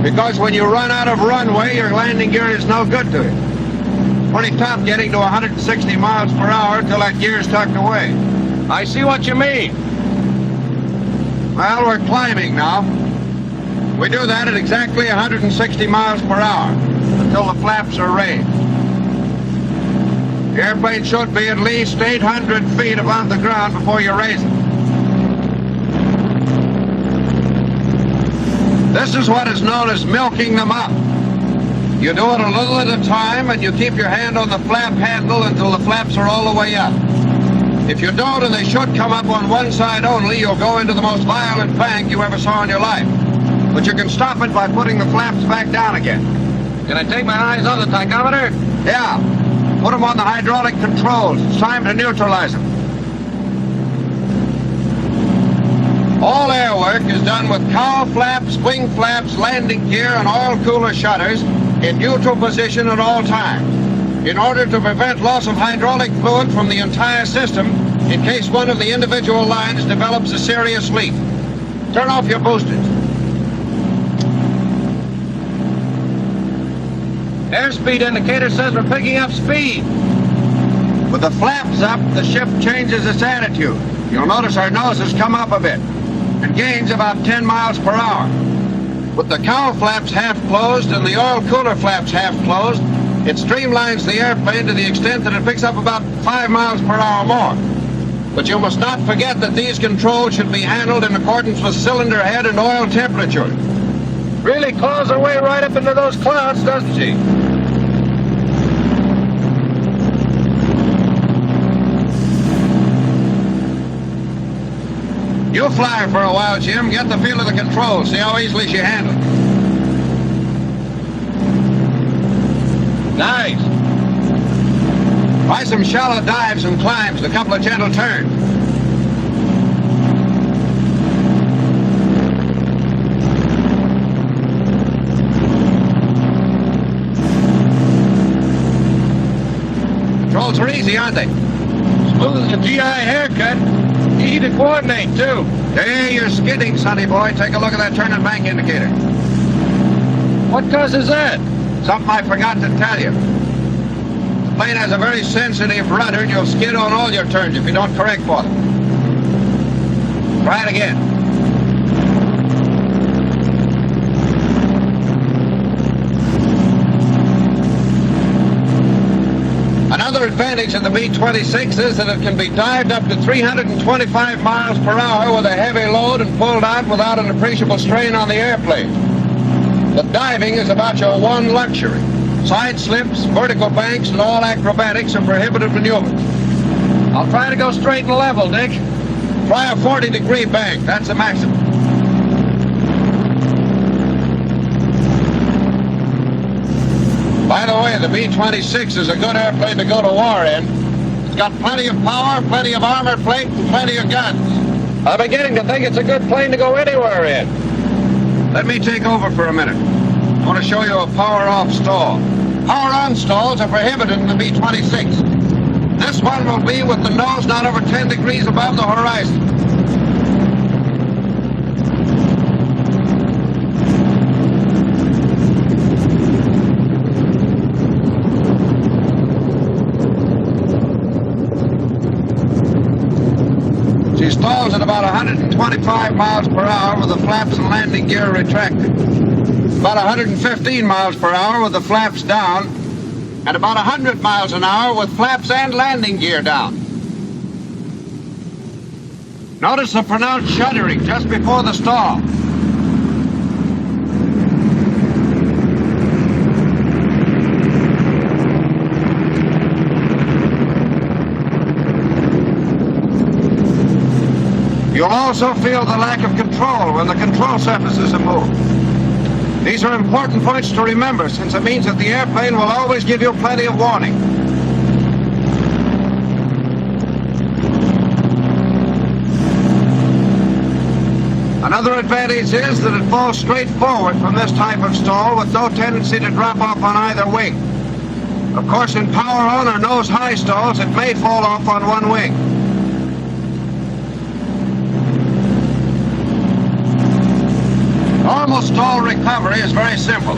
Because when you run out of runway, your landing gear is no good to you. Pretty tough getting to 160 miles per hour till that gear's tucked away. I see what you mean. Well, we're climbing now. We do that at exactly 160 miles per hour until the flaps are raised. The airplane should be at least 800 feet above the ground before you raise it. This is what is known as milking them up. You do it a little at a time, and you keep your hand on the flap handle until the flaps are all the way up. If you don't, and they should come up on one side only, you'll go into the most violent bank you ever saw in your life. But you can stop it by putting the flaps back down again. Can I take my eyes on the tachometer? Yeah. Put them on the hydraulic controls. It's time to neutralize them. All air work is done with cowl flaps, wing flaps, landing gear, and oil cooler shutters in neutral position at all times, in order to prevent loss of hydraulic fluid from the entire system in case one of the individual lines develops a serious leak. Turn off your boosters. Airspeed indicator says we're picking up speed. With the flaps up, the ship changes its attitude. You'll notice our noses come up a bit and gains about 10 miles per hour. With the cowl flaps half closed and the oil cooler flaps half closed, it streamlines the airplane to the extent that it picks up about 5 miles per hour more. But you must not forget that these controls should be handled in accordance with cylinder head and oil temperature. Really claws her way right up into those clouds, doesn't she? You fly her for a while, Jim. Get the feel of the controls. See how easily she handles it. Nice. Try some shallow dives and climbs, a couple of gentle turns. Controls are easy, aren't they? Smooth as a GI haircut. Easy to coordinate, too. Hey, you're skidding, sonny boy. Take a look at that turn and bank indicator. What causes that? Something I forgot to tell you. The plane has a very sensitive rudder, and you'll skid on all your turns if you don't correct for them. Try it again. Another advantage of the B-26 is that it can be dived up to 325 miles per hour with a heavy load and pulled out without an appreciable strain on the airplane. The diving is about your one luxury. Side slips, vertical banks, and all acrobatics are prohibited maneuvers. I'll try to go straight and level, Dick. Try a 40-degree bank. That's the maximum. By the way, the B-26 is a good airplane to go to war in. It's got plenty of power, plenty of armor plate, and plenty of guns. I'm beginning to think it's a good plane to go anywhere in. Let me take over for a minute. I want to show you a power-off stall. Power-on stalls are prohibited in the B-26. This one will be with the nose not over 10 degrees above the horizon. She stalls at about 125 miles per hour with the flaps and landing gear retracted. About 115 miles per hour with the flaps down, and about 100 miles an hour with flaps and landing gear down. Notice the pronounced shuddering just before the stall. You'll also feel the lack of control when the control surfaces are moved. These are important points to remember, since it means that the airplane will always give you plenty of warning. Another advantage is that it falls straight forward from this type of stall with no tendency to drop off on either wing. Of course, in power-on or nose-high stalls, it may fall off on one wing. Normal stall recovery is very simple.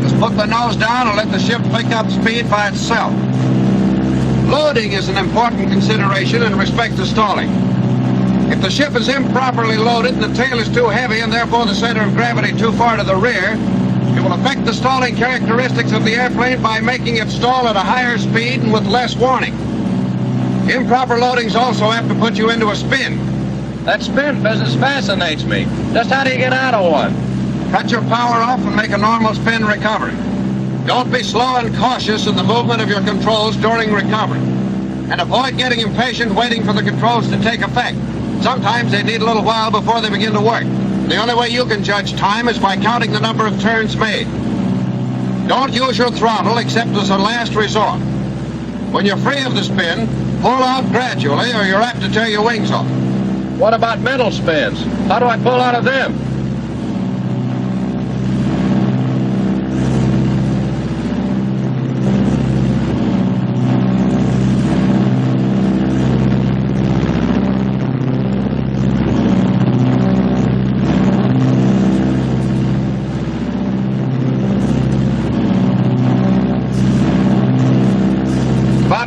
Just put the nose down and let the ship pick up speed by itself. Loading is an important consideration in respect to stalling. If the ship is improperly loaded and the tail is too heavy and therefore the center of gravity too far to the rear, it will affect the stalling characteristics of the airplane by making it stall at a higher speed and with less warning. Improper loadings also have to put you into a spin. That spin business fascinates me. Just how do you get out of one? Cut your power off and make a normal spin recovery. Don't be slow and cautious in the movement of your controls during recovery. And avoid getting impatient waiting for the controls to take effect. Sometimes they need a little while before they begin to work. The only way you can judge time is by counting the number of turns made. Don't use your throttle except as a last resort. When you're free of the spin, pull out gradually or you're apt to tear your wings off. What about mental spins? How do I pull out of them?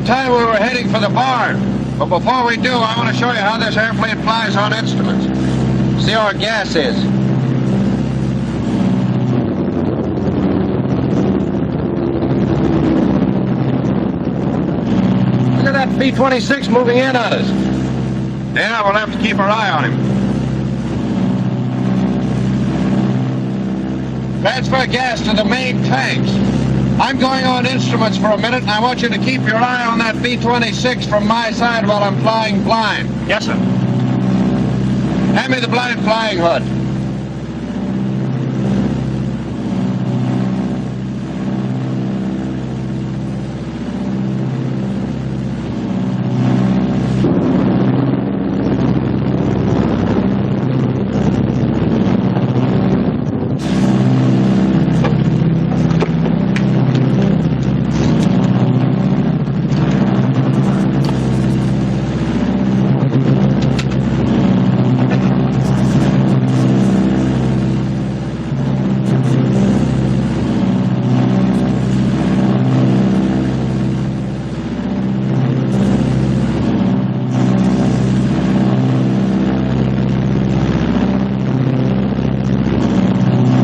Time we were heading for the barn. But before we do, I want to show you how this airplane flies on instruments. See how our gas is. Look at that B-26 moving in on us. Yeah, we'll have to keep our eye on him. Transfer gas to the main tanks. I'm going on instruments for a minute, and I want you to keep your eye on that B-26 from my side while I'm flying blind. Yes, sir. Hand me the blind flying hood.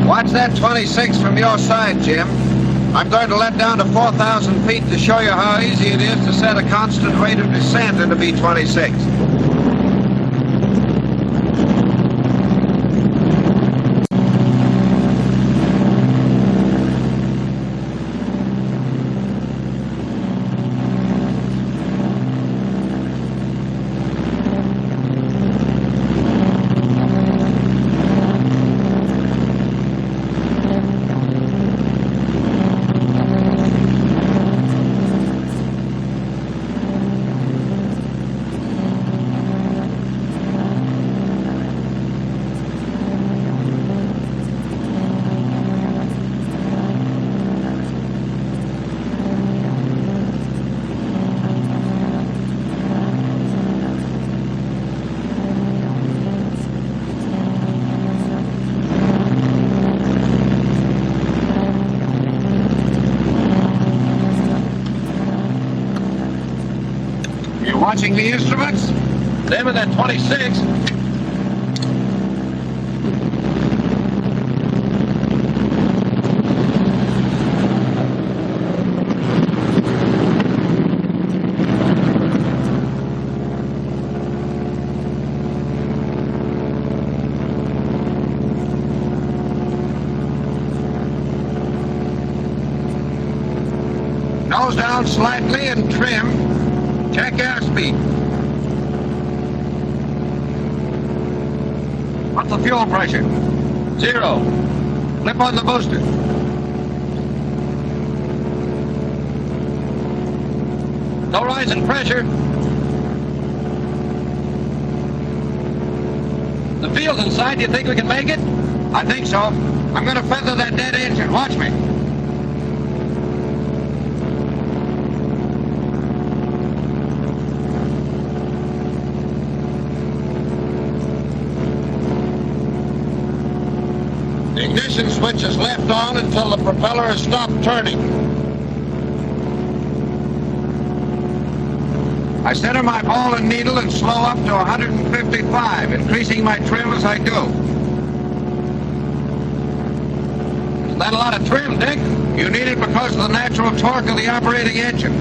Watch that 26 from your side, Jim. I'm going to let down to 4,000 feet to show you how easy it is to set a constant rate of descent in the B-26. Watching the instruments? Them and that 26. Nose down slightly and trim. Check airspeed. What's the fuel pressure? 0. Flip on the booster. No rise in pressure. The field's inside. Do you think we can make it? I think so. I'm going to feather that dead engine. Watch me. The ignition switch is left on until the propeller has stopped turning. I center my ball and needle and slow up to 155, increasing my trim as I go. Isn't that a lot of trim, Dick? You need it because of the natural torque of the operating engine.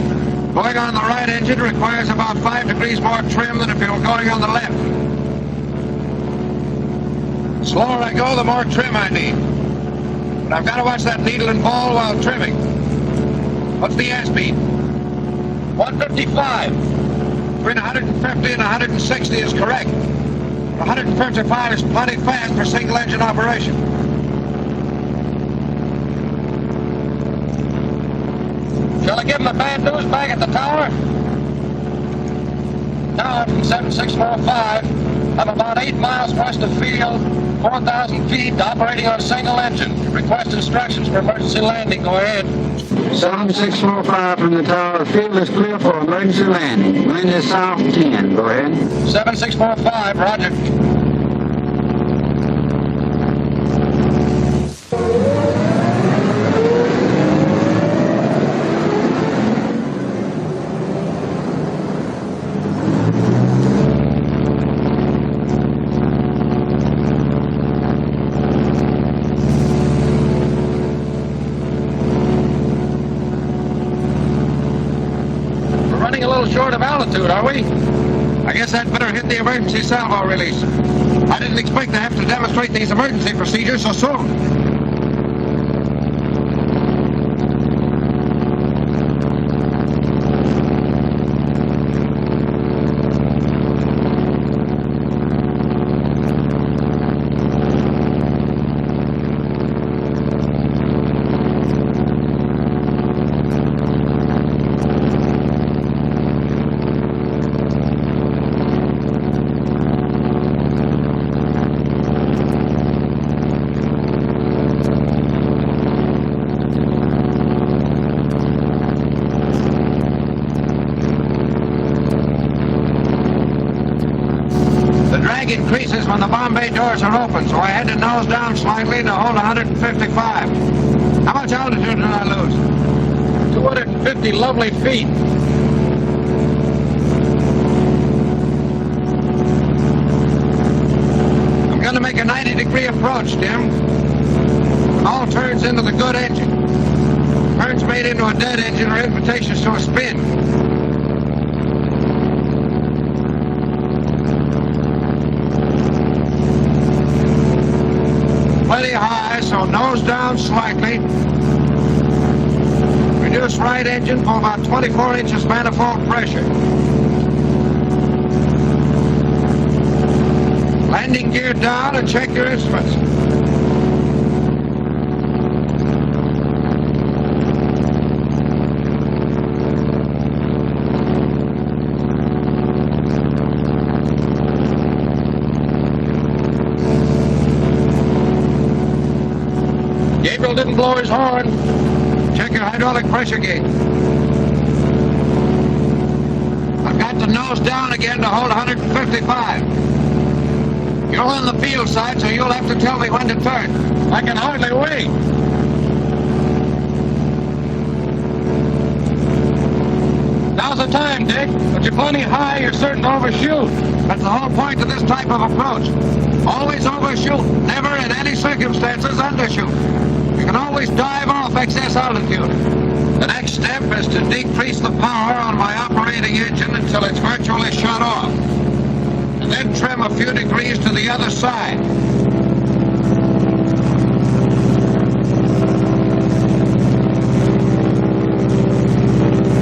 Going on the right engine requires about 5 degrees more trim than if you were going on the left. The slower I go, the more trim I need. But I've got to watch that needle and ball while trimming. What's the airspeed? 155. Between 150 and 160 is correct. 155 is plenty fast for single-engine operation. Shall I give him the bad news back at the tower? Tower from 7645. I'm about 8 miles west of field, 4,000 feet, operating on a single engine. Request instructions for emergency landing. Go ahead. 7645 from the tower. Field is clear for emergency landing. Wind is south 10. Go ahead. 7645, roger. A little short of altitude, are we? I guess I'd better hit the emergency salvo release. I didn't expect to have to demonstrate these emergency procedures so soon. Increases when the bomb bay doors are open, so I had to nose down slightly to hold 155. How much altitude did I lose? 250 lovely feet. I'm going to make a 90-degree approach, Tim. All turns into the good engine. Turns made into a dead engine are invitations to a spin. Plenty high, so nose down slightly. Reduce right engine for about 24 inches manifold pressure. Landing gear down and check your instruments. Gabriel didn't blow his horn. Check your hydraulic pressure gauge. I've got the nose down again to hold 155. You're on the field side, so you'll have to tell me when to turn. I can hardly wait. Now's the time, Dick. But you're plenty high, you're certain to overshoot. That's the whole point of this type of approach. Always overshoot, never in any circumstances undershoot. You can always dive off excess altitude. The next step is to decrease the power on my operating engine until it's virtually shut off. And then trim a few degrees to the other side.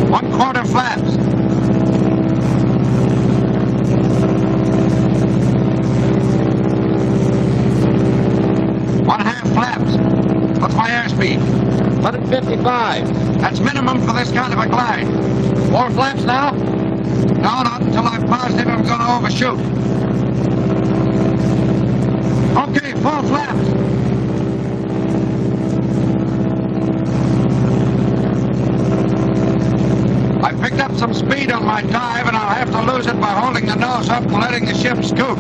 One-quarter flaps. One-half flaps. That's minimum for this kind of a glide. 4 flaps now? No, not until I'm positive I'm going to overshoot. Okay, 4 flaps. I picked up some speed on my dive, and I'll have to lose it by holding the nose up and letting the ship scoot.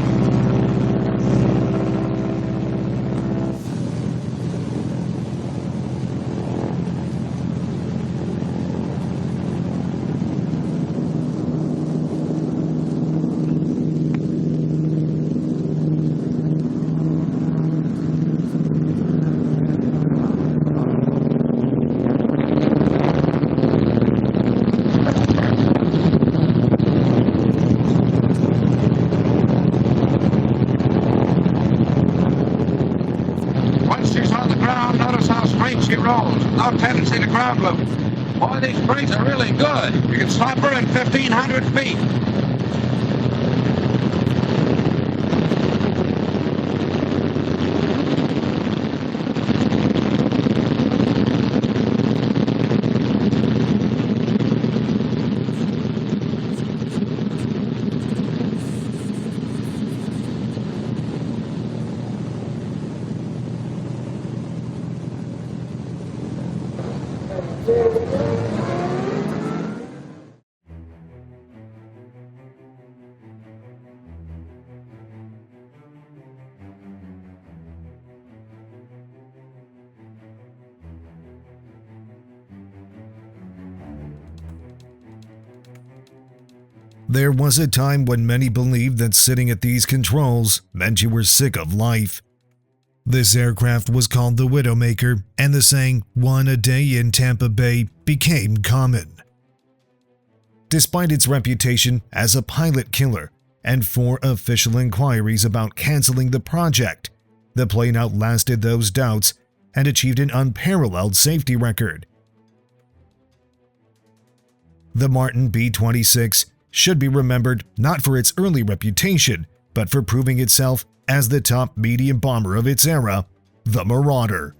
She rolls. No tendency to ground loop. Boy, these springs are really good. You can stop her at 1,500 feet. There was a time when many believed that sitting at these controls meant you were sick of life. This aircraft was called the Widowmaker, and the saying, "one a day in Tampa Bay," became common. Despite its reputation as a pilot killer and 4 official inquiries about canceling the project, the plane outlasted those doubts and achieved an unparalleled safety record. The Martin B-26 should be remembered not for its early reputation, but for proving itself as the top medium bomber of its era, the Marauder.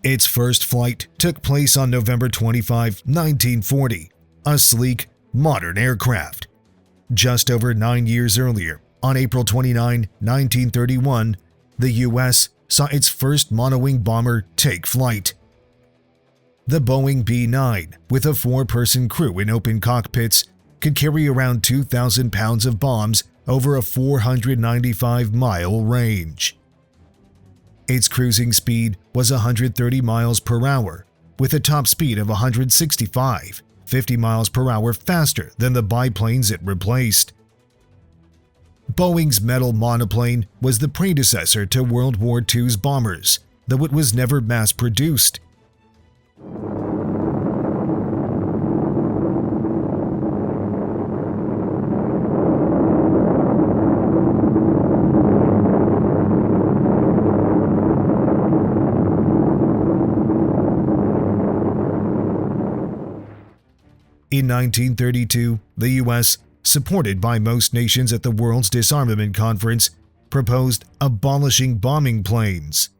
Its first flight took place on November 25, 1940, a sleek, modern aircraft. Just over 9 years earlier, on April 29, 1931, the U.S. saw its first monowing bomber take flight. The Boeing B-9, with a 4-person crew in open cockpits, could carry around 2,000 pounds of bombs over a 495-mile range. Its cruising speed was 130 miles per hour, with a top speed of 165, 50 miles per hour faster than the biplanes it replaced. Boeing's metal monoplane was the predecessor to World War II's bombers, though it was never mass-produced. In 1932, the U.S., supported by most nations at the World's Disarmament Conference, proposed abolishing bombing planes.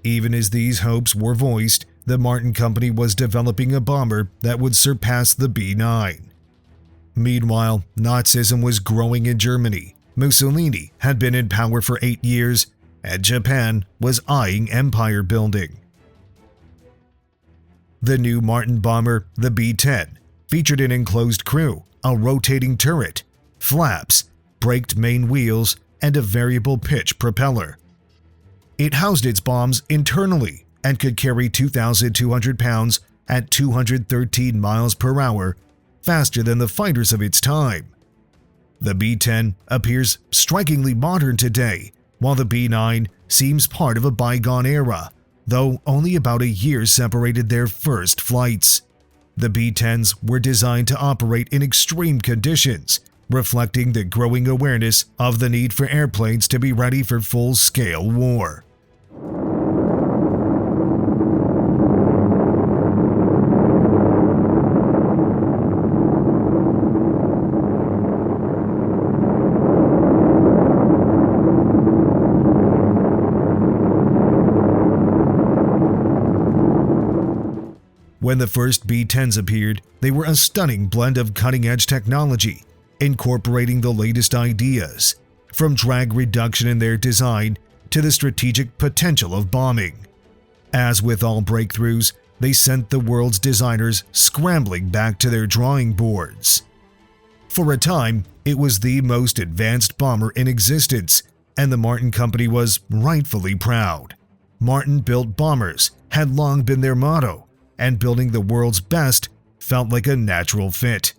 Even as these hopes were voiced, the Martin Company was developing a bomber that would surpass the B-9. Meanwhile, Nazism was growing in Germany, Mussolini had been in power for 8 years, and Japan was eyeing empire building. The new Martin bomber, the B-10, featured an enclosed crew, a rotating turret, flaps, braked main wheels, and a variable pitch propeller. It housed its bombs internally and could carry 2,200 pounds at 213 miles per hour, faster than the fighters of its time. The B-10 appears strikingly modern today, while the B-9 seems part of a bygone era, though only about a year separated their first flights. The B-10s were designed to operate in extreme conditions, reflecting the growing awareness of the need for airplanes to be ready for full-scale war. When the first B-10s appeared, they were a stunning blend of cutting-edge technology, incorporating the latest ideas, from drag reduction in their design to the strategic potential of bombing. As with all breakthroughs, they sent the world's designers scrambling back to their drawing boards. For a time, it was the most advanced bomber in existence, and the Martin Company was rightfully proud. Martin-built bombers had long been their motto, and building the world's best felt like a natural fit.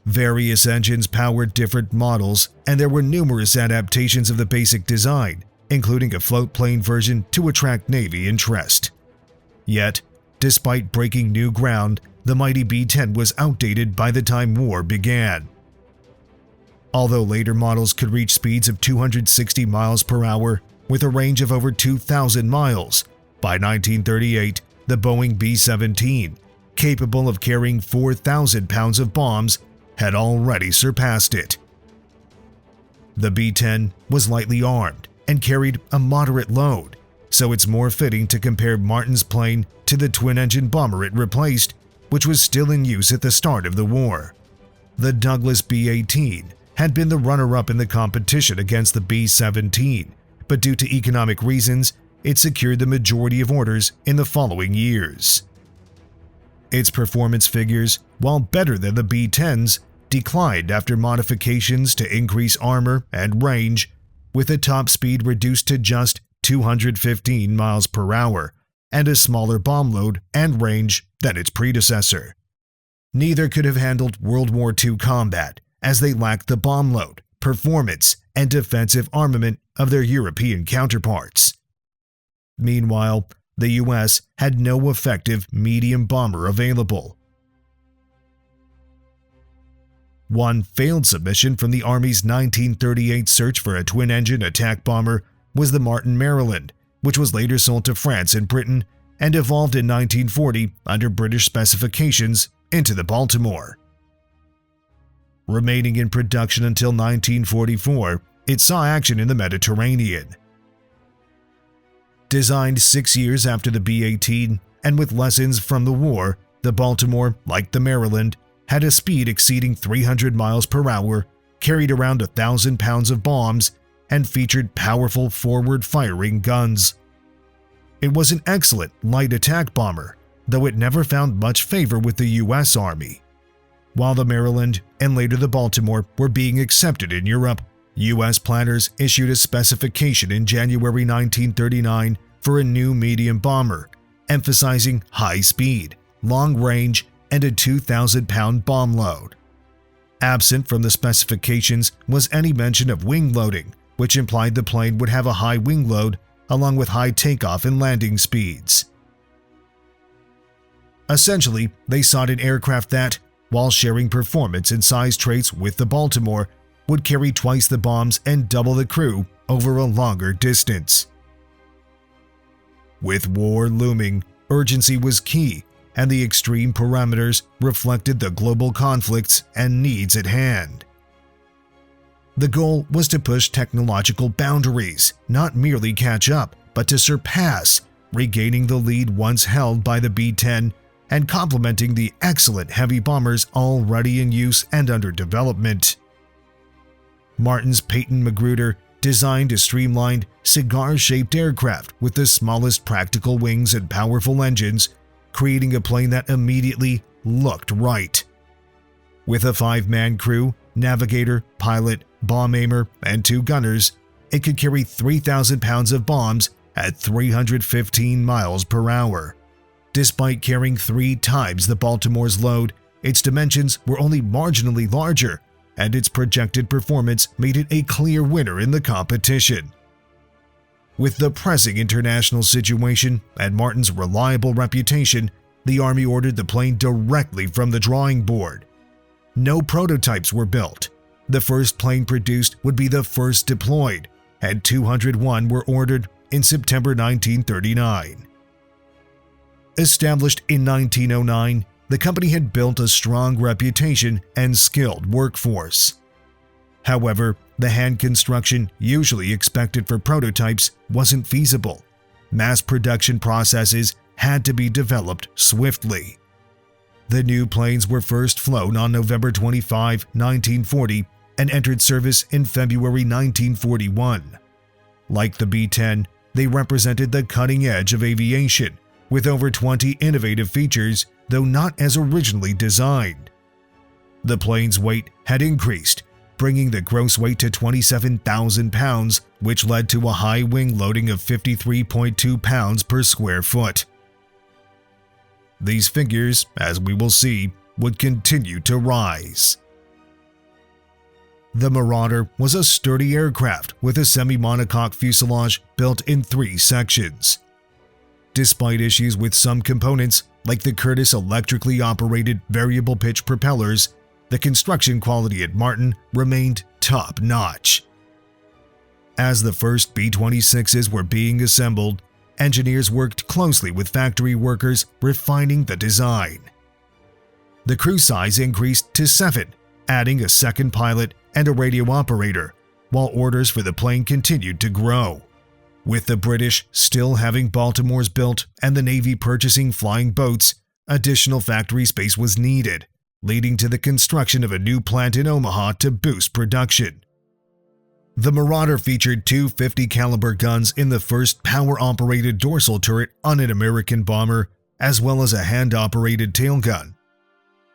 Various engines powered different models, and there were numerous adaptations of the basic design, including a floatplane version to attract Navy interest. Yet, despite breaking new ground, the mighty B-10 was outdated by the time war began. Although later models could reach speeds of 260 miles per hour with a range of over 2,000 miles, by 1938, the Boeing B-17, capable of carrying 4,000 pounds of bombs, had already surpassed it. The B-10 was lightly armed and carried a moderate load, so it's more fitting to compare Martin's plane to the twin-engine bomber it replaced, which was still in use at the start of the war. The Douglas B-18 had been the runner-up in the competition against the B-17, but due to economic reasons, it secured the majority of orders in the following years. Its performance figures, while better than the B-10's, declined after modifications to increase armor and range, with a top speed reduced to just 215 miles per hour and a smaller bomb load and range than its predecessor. Neither could have handled World War II combat, as they lacked the bomb load, performance, and defensive armament of their European counterparts. Meanwhile, the U.S. had no effective medium bomber available. One failed submission from the Army's 1938 search for a twin-engine attack bomber was the Martin Maryland, which was later sold to France and Britain and evolved in 1940 under British specifications into the Baltimore. Remaining in production until 1944, it saw action in the Mediterranean. Designed 6 years after the B-18 and with lessons from the war, the Baltimore, like the Maryland, had a speed exceeding 300 miles per hour, carried around 1,000 pounds of bombs, and featured powerful forward-firing guns. It was an excellent light attack bomber, though it never found much favor with the U.S. Army. While the Maryland and later the Baltimore were being accepted in Europe, U.S. planners issued a specification in January 1939 for a new medium bomber, emphasizing high speed, long range, and a 2,000-pound bomb load. Absent from the specifications was any mention of wing loading, which implied the plane would have a high wing load along with high takeoff and landing speeds. Essentially, they sought an aircraft that, while sharing performance and size traits with the Baltimore, would carry twice the bombs and double the crew over a longer distance. With war looming, urgency was key, and the extreme parameters reflected the global conflicts and needs at hand. The goal was to push technological boundaries, not merely catch up, but to surpass, regaining the lead once held by the B-10 and complementing the excellent heavy bombers already in use and under development. Martin's Peyton Magruder designed a streamlined, cigar-shaped aircraft with the smallest practical wings and powerful engines, creating a plane that immediately looked right. With a 5-man crew, navigator, pilot, bomb aimer, and 2 gunners, it could carry 3,000 pounds of bombs at 315 miles per hour. Despite carrying 3 times the Baltimore's load, its dimensions were only marginally larger, and its projected performance made it a clear winner in the competition. With the pressing international situation and Martin's reliable reputation, the Army ordered the plane directly from the drawing board. No prototypes were built. The first plane produced would be the first deployed, and 201 were ordered in September 1939. Established in 1909, the company had built a strong reputation and skilled workforce. However, the hand construction usually expected for prototypes wasn't feasible. Mass production processes had to be developed swiftly. The new planes were first flown on November 25, 1940, and entered service in February 1941. Like the B-10, they represented the cutting edge of aviation, with over 20 innovative features, though not as originally designed. The plane's weight had increased, bringing the gross weight to 27,000 pounds, which led to a high wing loading of 53.2 pounds per square foot. These figures, as we will see, would continue to rise. The Marauder was a sturdy aircraft with a semi-monocoque fuselage built in 3 sections. Despite issues with some components, like the Curtiss electrically operated variable pitch propellers, the construction quality at Martin remained top-notch. As the first B-26s were being assembled, engineers worked closely with factory workers refining the design. The crew size increased to 7, adding a second pilot and a radio operator, while orders for the plane continued to grow. With the British still having Baltimores built and the Navy purchasing flying boats, additional factory space was needed, leading to the construction of a new plant in Omaha to boost production. The Marauder featured 2 50 caliber guns in the first power-operated dorsal turret on an American bomber, as well as a hand-operated tail gun.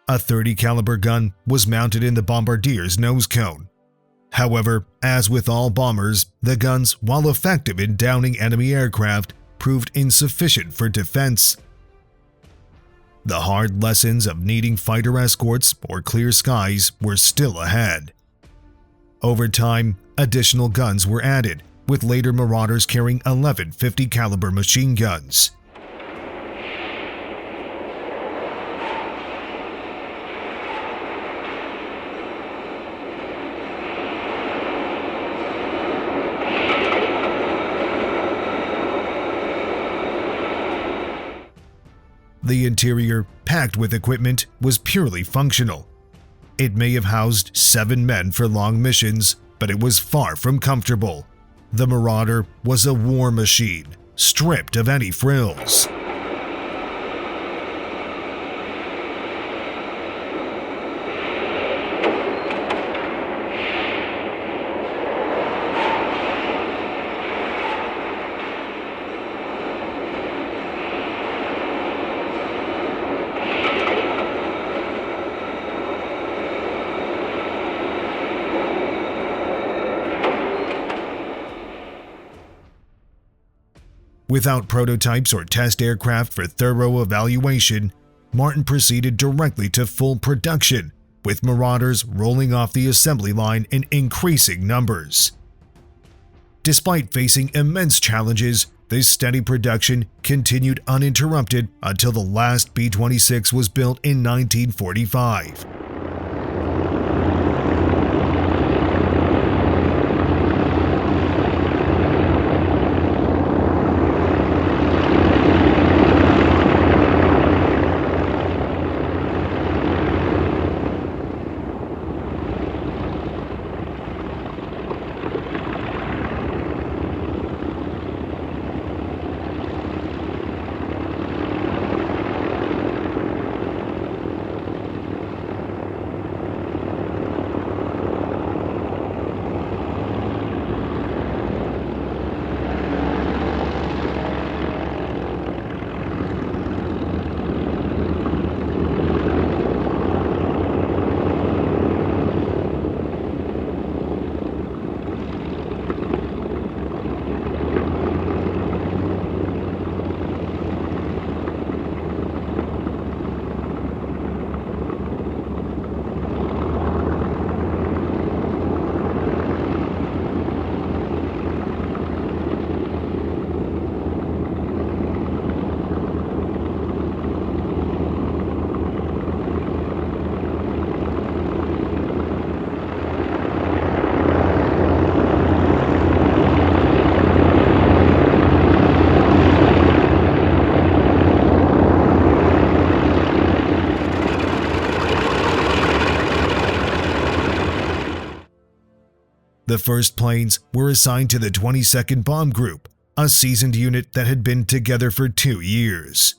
A 30 caliber gun was mounted in the bombardier's nose cone. However, as with all bombers, the guns, while effective in downing enemy aircraft, proved insufficient for defense. The hard lessons of needing fighter escorts or clear skies were still ahead. Over time, additional guns were added, with later Marauders carrying 11 50 caliber machine guns. The interior, packed with equipment, was purely functional. It may have housed 7 men for long missions, but it was far from comfortable. The Marauder was a war machine, stripped of any frills. Without prototypes or test aircraft for thorough evaluation, Martin proceeded directly to full production, with Marauders rolling off the assembly line in increasing numbers. Despite facing immense challenges, this steady production continued uninterrupted until the last B-26 was built in 1945. The first planes were assigned to the 22nd Bomb Group, a seasoned unit that had been together for 2 years.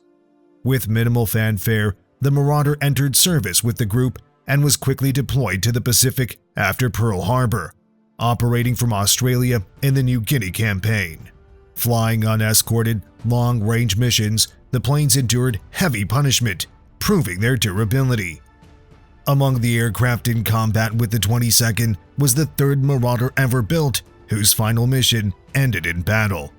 With minimal fanfare, the Marauder entered service with the group and was quickly deployed to the Pacific after Pearl Harbor, operating from Australia in the New Guinea campaign. Flying unescorted, long-range missions, the planes endured heavy punishment, proving their durability. Among the aircraft in combat with the 22nd was the third Marauder ever built, whose final mission ended in battle.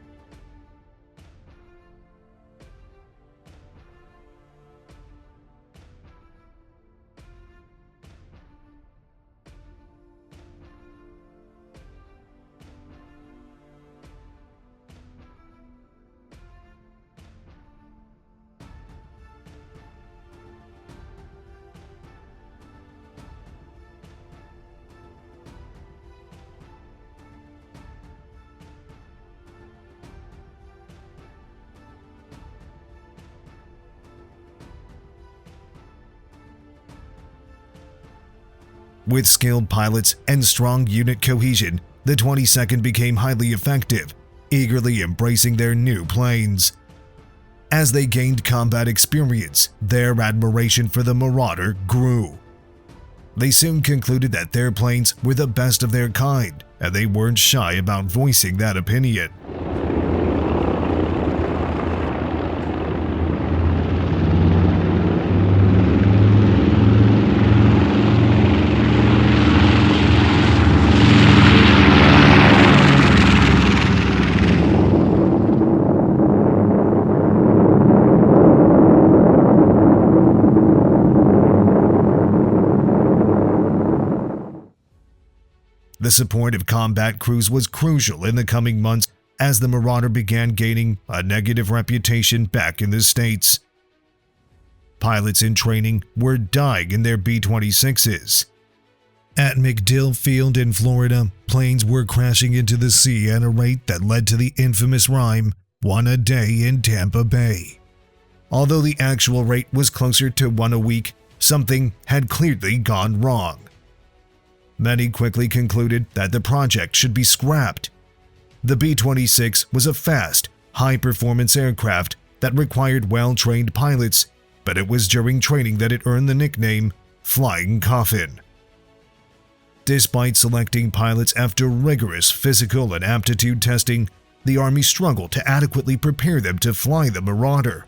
With skilled pilots and strong unit cohesion, the 22nd became highly effective, eagerly embracing their new planes. As they gained combat experience, their admiration for the Marauder grew. They soon concluded that their planes were the best of their kind, and they weren't shy about voicing that opinion. The support of combat crews was crucial in the coming months as the Marauder began gaining a negative reputation back in the States. Pilots in training were dying in their B-26s. At MacDill Field in Florida, planes were crashing into the sea at a rate that led to the infamous rhyme, "one a day in Tampa Bay." Although the actual rate was closer to one a week, something had clearly gone wrong. Many quickly concluded that the project should be scrapped. The B-26 was a fast, high-performance aircraft that required well-trained pilots, but it was during training that it earned the nickname Flying Coffin. Despite selecting pilots after rigorous physical and aptitude testing, the Army struggled to adequately prepare them to fly the Marauder.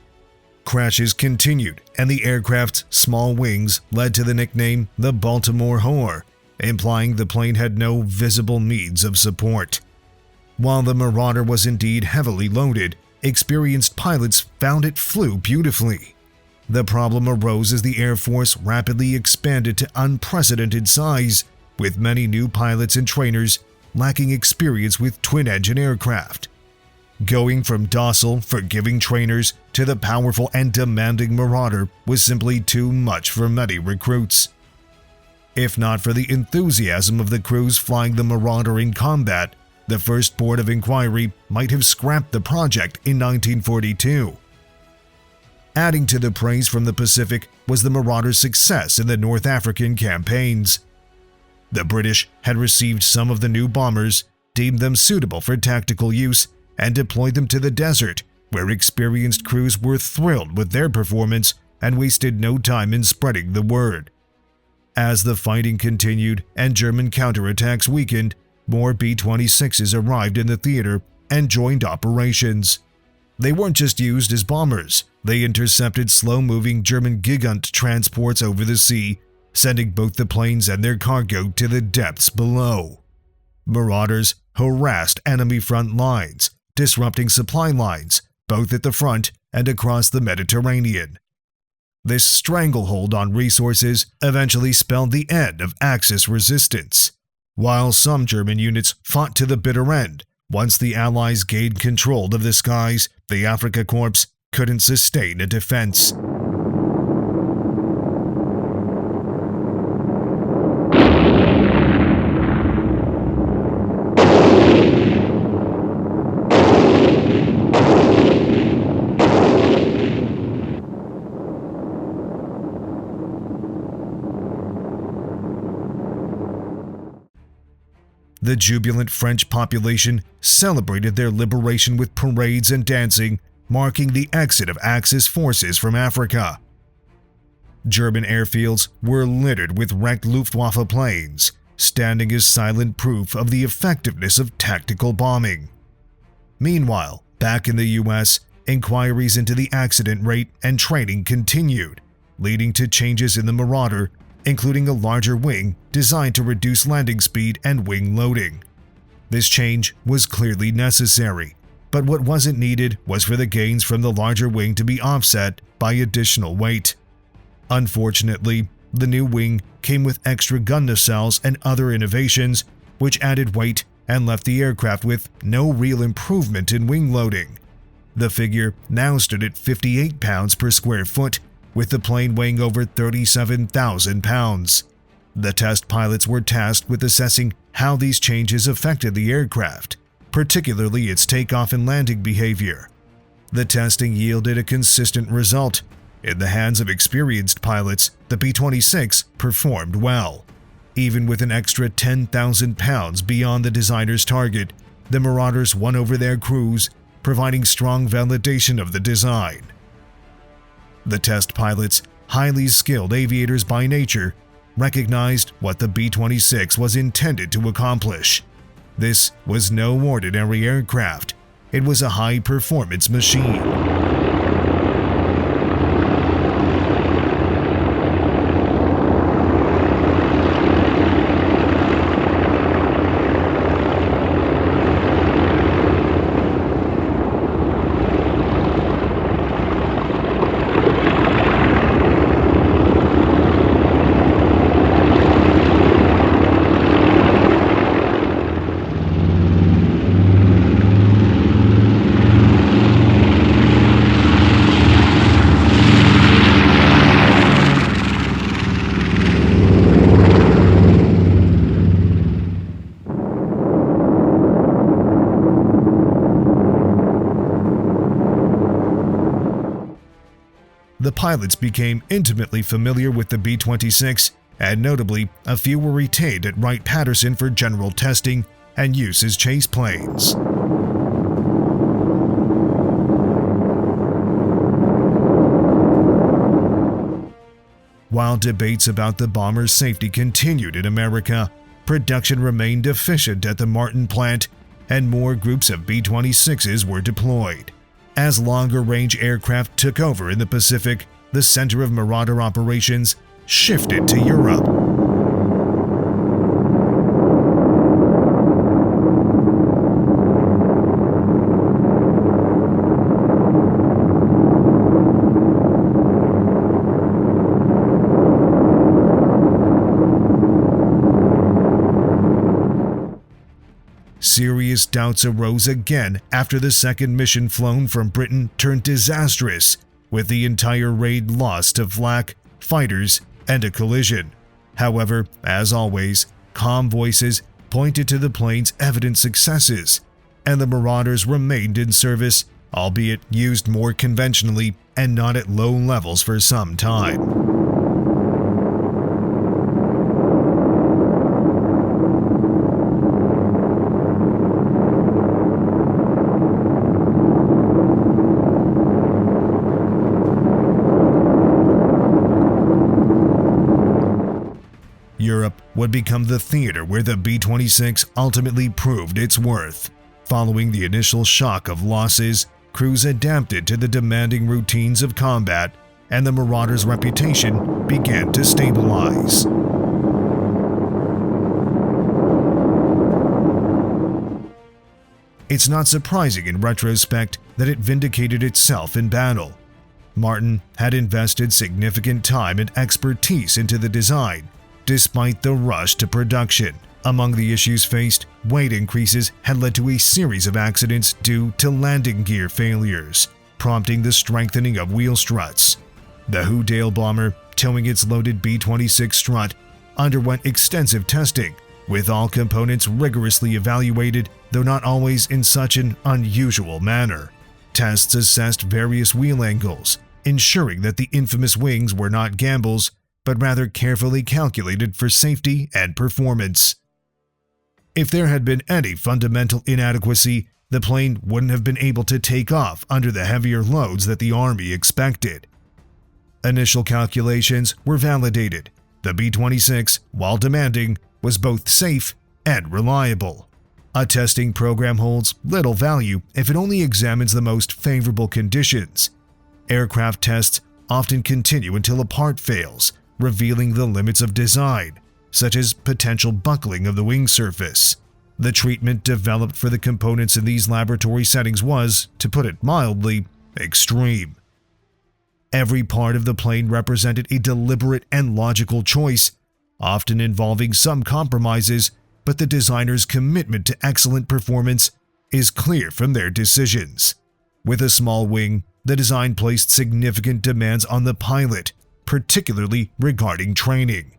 Crashes continued, and the aircraft's small wings led to the nickname the Baltimore Whore, implying the plane had no visible means of support. While the Marauder was indeed heavily loaded, experienced pilots found it flew beautifully. The problem arose as the Air Force rapidly expanded to unprecedented size, with many new pilots and trainers lacking experience with twin-engine aircraft. Going from docile, forgiving trainers to the powerful and demanding Marauder was simply too much for many recruits. If not for the enthusiasm of the crews flying the Marauder in combat, the first Board of Inquiry might have scrapped the project in 1942. Adding to the praise from the Pacific was the Marauder's success in the North African campaigns. The British had received some of the new bombers, deemed them suitable for tactical use, and deployed them to the desert, where experienced crews were thrilled with their performance and wasted no time in spreading the word. As the fighting continued and German counterattacks weakened, more B-26s arrived in the theater and joined operations. They weren't just used as bombers, they intercepted slow-moving German Gigant transports over the sea, sending both the planes and their cargo to the depths below. Marauders harassed enemy front lines, disrupting supply lines, both at the front and across the Mediterranean. This stranglehold on resources eventually spelled the end of Axis resistance. While some German units fought to the bitter end, once the Allies gained control of the skies, the Afrika Korps couldn't sustain a defense. The jubilant French population celebrated their liberation with parades and dancing, marking the exit of Axis forces from Africa. German airfields were littered with wrecked Luftwaffe planes, standing as silent proof of the effectiveness of tactical bombing. Meanwhile, back in the U.S., inquiries into the accident rate and training continued, leading to changes in the Marauder, including a larger wing designed to reduce landing speed and wing loading. This change was clearly necessary, but what wasn't needed was for the gains from the larger wing to be offset by additional weight. Unfortunately, the new wing came with extra gun nacelles and other innovations, which added weight and left the aircraft with no real improvement in wing loading. The figure now stood at 58 pounds per square foot, with the plane weighing over 37,000 pounds. The test pilots were tasked with assessing how these changes affected the aircraft, particularly its takeoff and landing behavior. The testing yielded a consistent result. In the hands of experienced pilots, the B-26 performed well. Even with an extra 10,000 pounds beyond the designer's target, the Marauders won over their crews, providing strong validation of the design. The test pilots, highly skilled aviators by nature, recognized what the B-26 was intended to accomplish. This was no ordinary aircraft. It was a high-performance machine. The pilots became intimately familiar with the B-26, and notably, a few were retained at Wright-Patterson for general testing and use as chase planes. While debates about the bomber's safety continued in America, production remained deficient at the Martin plant, and more groups of B-26s were deployed. As longer-range aircraft took over in the Pacific, the center of Marauder operations shifted to Europe. Serious doubts arose again after the second mission flown from Britain turned disastrous, with the entire raid lost to flak, fighters, and a collision. However, as always, calm voices pointed to the plane's evident successes, and the Marauders remained in service, albeit used more conventionally and not at low levels for some time. Europe would become the theater where the B-26 ultimately proved its worth. Following the initial shock of losses, crews adapted to the demanding routines of combat, and the Marauder's reputation began to stabilize. It's not surprising in retrospect that it vindicated itself in battle. Martin had invested significant time and expertise into the design, despite the rush to production. Among the issues faced, weight increases had led to a series of accidents due to landing gear failures, prompting the strengthening of wheel struts. The Hudale bomber, towing its loaded B-26 strut, underwent extensive testing, with all components rigorously evaluated, though not always in such an unusual manner. Tests assessed various wheel angles, ensuring that the infamous wings were not gambles, but rather carefully calculated for safety and performance. If there had been any fundamental inadequacy, the plane wouldn't have been able to take off under the heavier loads that the Army expected. Initial calculations were validated. The B-26, while demanding, was both safe and reliable. A testing program holds little value if it only examines the most favorable conditions. Aircraft tests often continue until a part fails, revealing the limits of design, such as potential buckling of the wing surface. The treatment developed for the components in these laboratory settings was, to put it mildly, extreme. Every part of the plane represented a deliberate and logical choice, often involving some compromises, but the designer's commitment to excellent performance is clear from their decisions. With a small wing, the design placed significant demands on the pilot, particularly regarding training.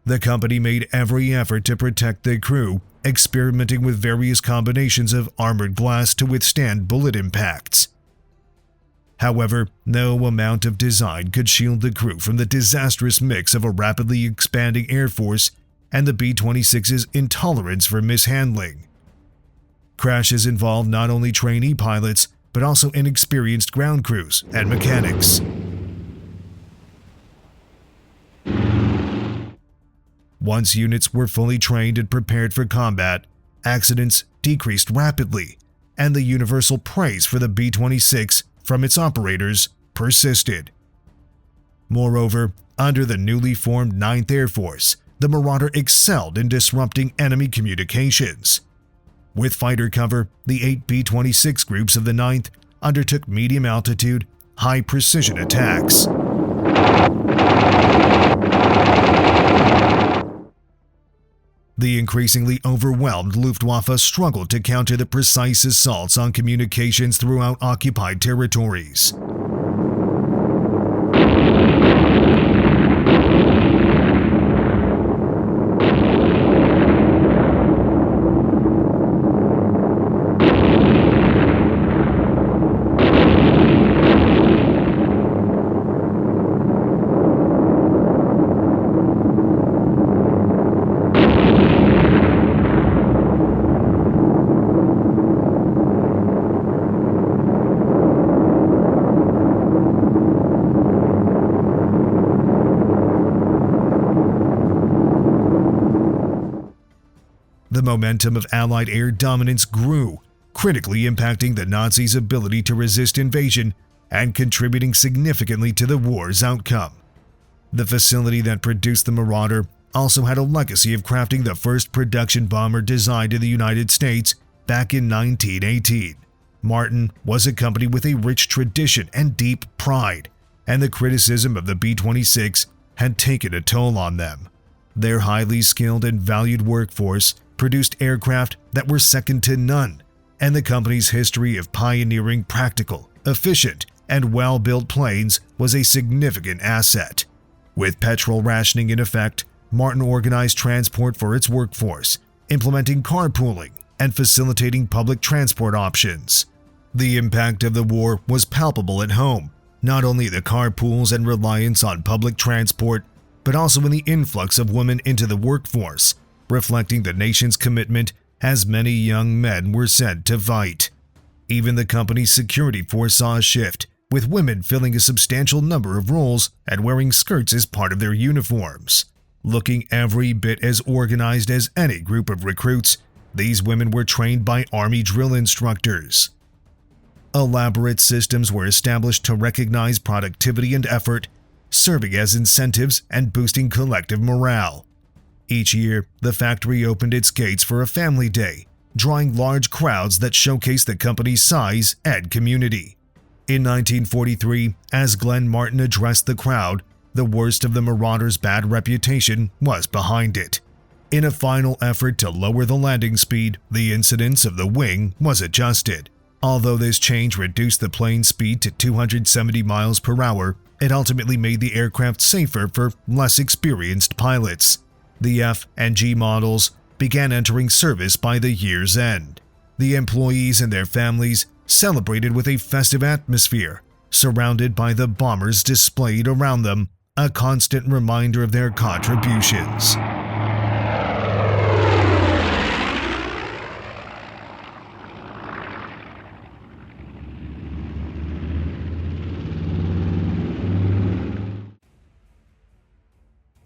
The company made every effort to protect the crew, experimenting with various combinations of armored glass to withstand bullet impacts. However, no amount of design could shield the crew from the disastrous mix of a rapidly expanding Air Force and the B-26's intolerance for mishandling. Crashes involved not only trainee pilots, but also inexperienced ground crews and mechanics. Once units were fully trained and prepared for combat, accidents decreased rapidly, and the universal praise for the B-26 from its operators persisted. Moreover, under the newly formed 9th Air Force, the Marauder excelled in disrupting enemy communications. With fighter cover, the 8 B-26 groups of the 9th undertook medium-altitude, high-precision attacks. The increasingly overwhelmed Luftwaffe struggled to counter the precise assaults on communications throughout occupied territories. The momentum of Allied air dominance grew, critically impacting the Nazis' ability to resist invasion and contributing significantly to the war's outcome. The facility that produced the Marauder also had a legacy of crafting the first production bomber designed in the United States back in 1918. Martin was a company with a rich tradition and deep pride, and the criticism of the B-26 had taken a toll on them. Their highly skilled and valued workforce produced aircraft that were second to none, and the company's history of pioneering practical, efficient, and well-built planes was a significant asset. With petrol rationing in effect, Martin organized transport for its workforce, implementing carpooling and facilitating public transport options. The impact of the war was palpable at home, not only the carpools and reliance on public transport, but also in the influx of women into the workforce, reflecting the nation's commitment as many young men were sent to fight. Even the company's security force saw a shift, with women filling a substantial number of roles and wearing skirts as part of their uniforms. Looking every bit as organized as any group of recruits, these women were trained by Army drill instructors. Elaborate systems were established to recognize productivity and effort, serving as incentives and boosting collective morale. Each year, the factory opened its gates for a family day, drawing large crowds that showcased the company's size and community. In 1943, as Glenn Martin addressed the crowd, the worst of the Marauder's bad reputation was behind it. In a final effort to lower the landing speed, the incidence of the wing was adjusted. Although this change reduced the plane's speed to 270 miles per hour, it ultimately made the aircraft safer for less experienced pilots. The F and G models began entering service by the year's end. The employees and their families celebrated with a festive atmosphere, surrounded by the bombers displayed around them, a constant reminder of their contributions.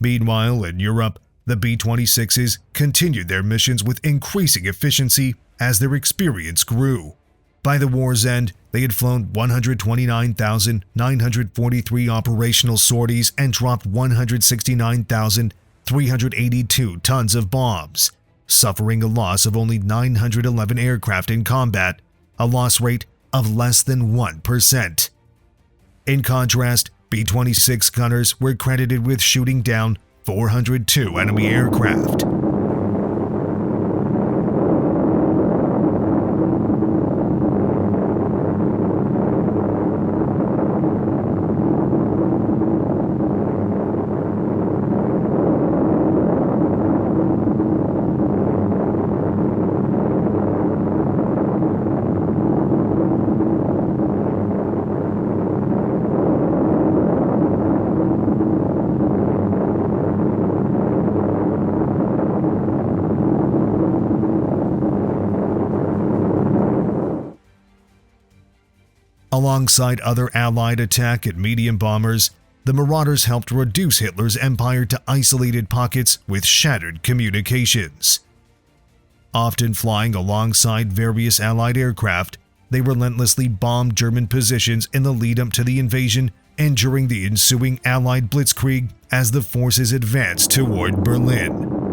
Meanwhile, in Europe, the B-26s continued their missions with increasing efficiency as their experience grew. By the war's end, they had flown 129,943 operational sorties and dropped 169,382 tons of bombs, suffering a loss of only 911 aircraft in combat, a loss rate of less than 1%. In contrast, B-26 gunners were credited with shooting down 402 enemy aircraft. Alongside other Allied attack and medium bombers, the Marauders helped reduce Hitler's empire to isolated pockets with shattered communications. Often flying alongside various Allied aircraft, they relentlessly bombed German positions in the lead-up to the invasion and during the ensuing Allied blitzkrieg as the forces advanced toward Berlin.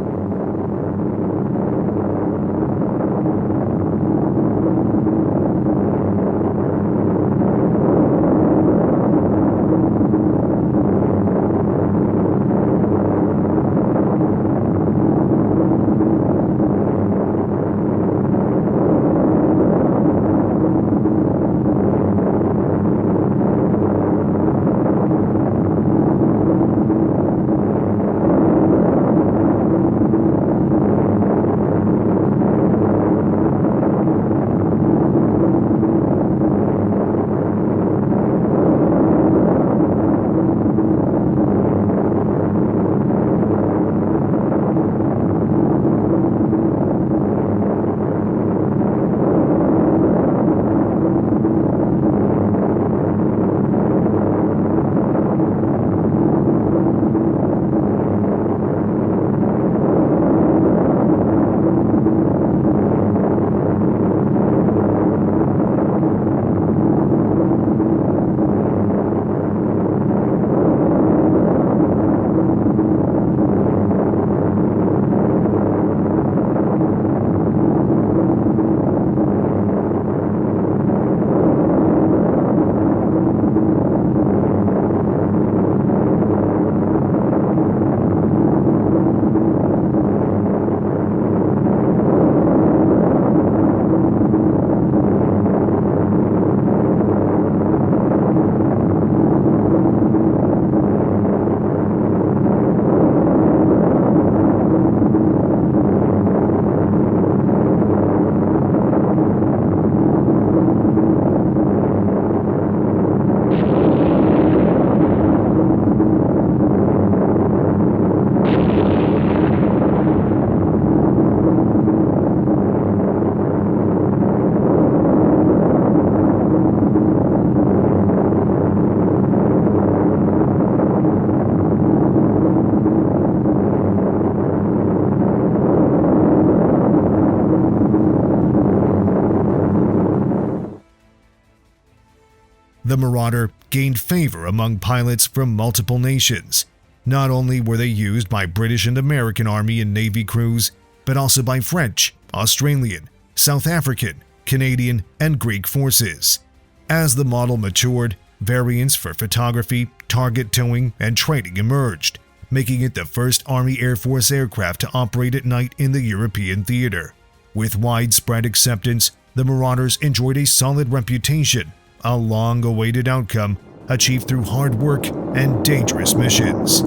The Marauder gained favor among pilots from multiple nations. Not only were they used by British and American Army and Navy crews, but also by French, Australian, South African, Canadian, and Greek forces. As the model matured, variants for photography, target towing, and training emerged, making it the first Army Air Force aircraft to operate at night in the European theater. With widespread acceptance, the Marauders enjoyed a solid reputation, a long-awaited outcome achieved through hard work and dangerous missions.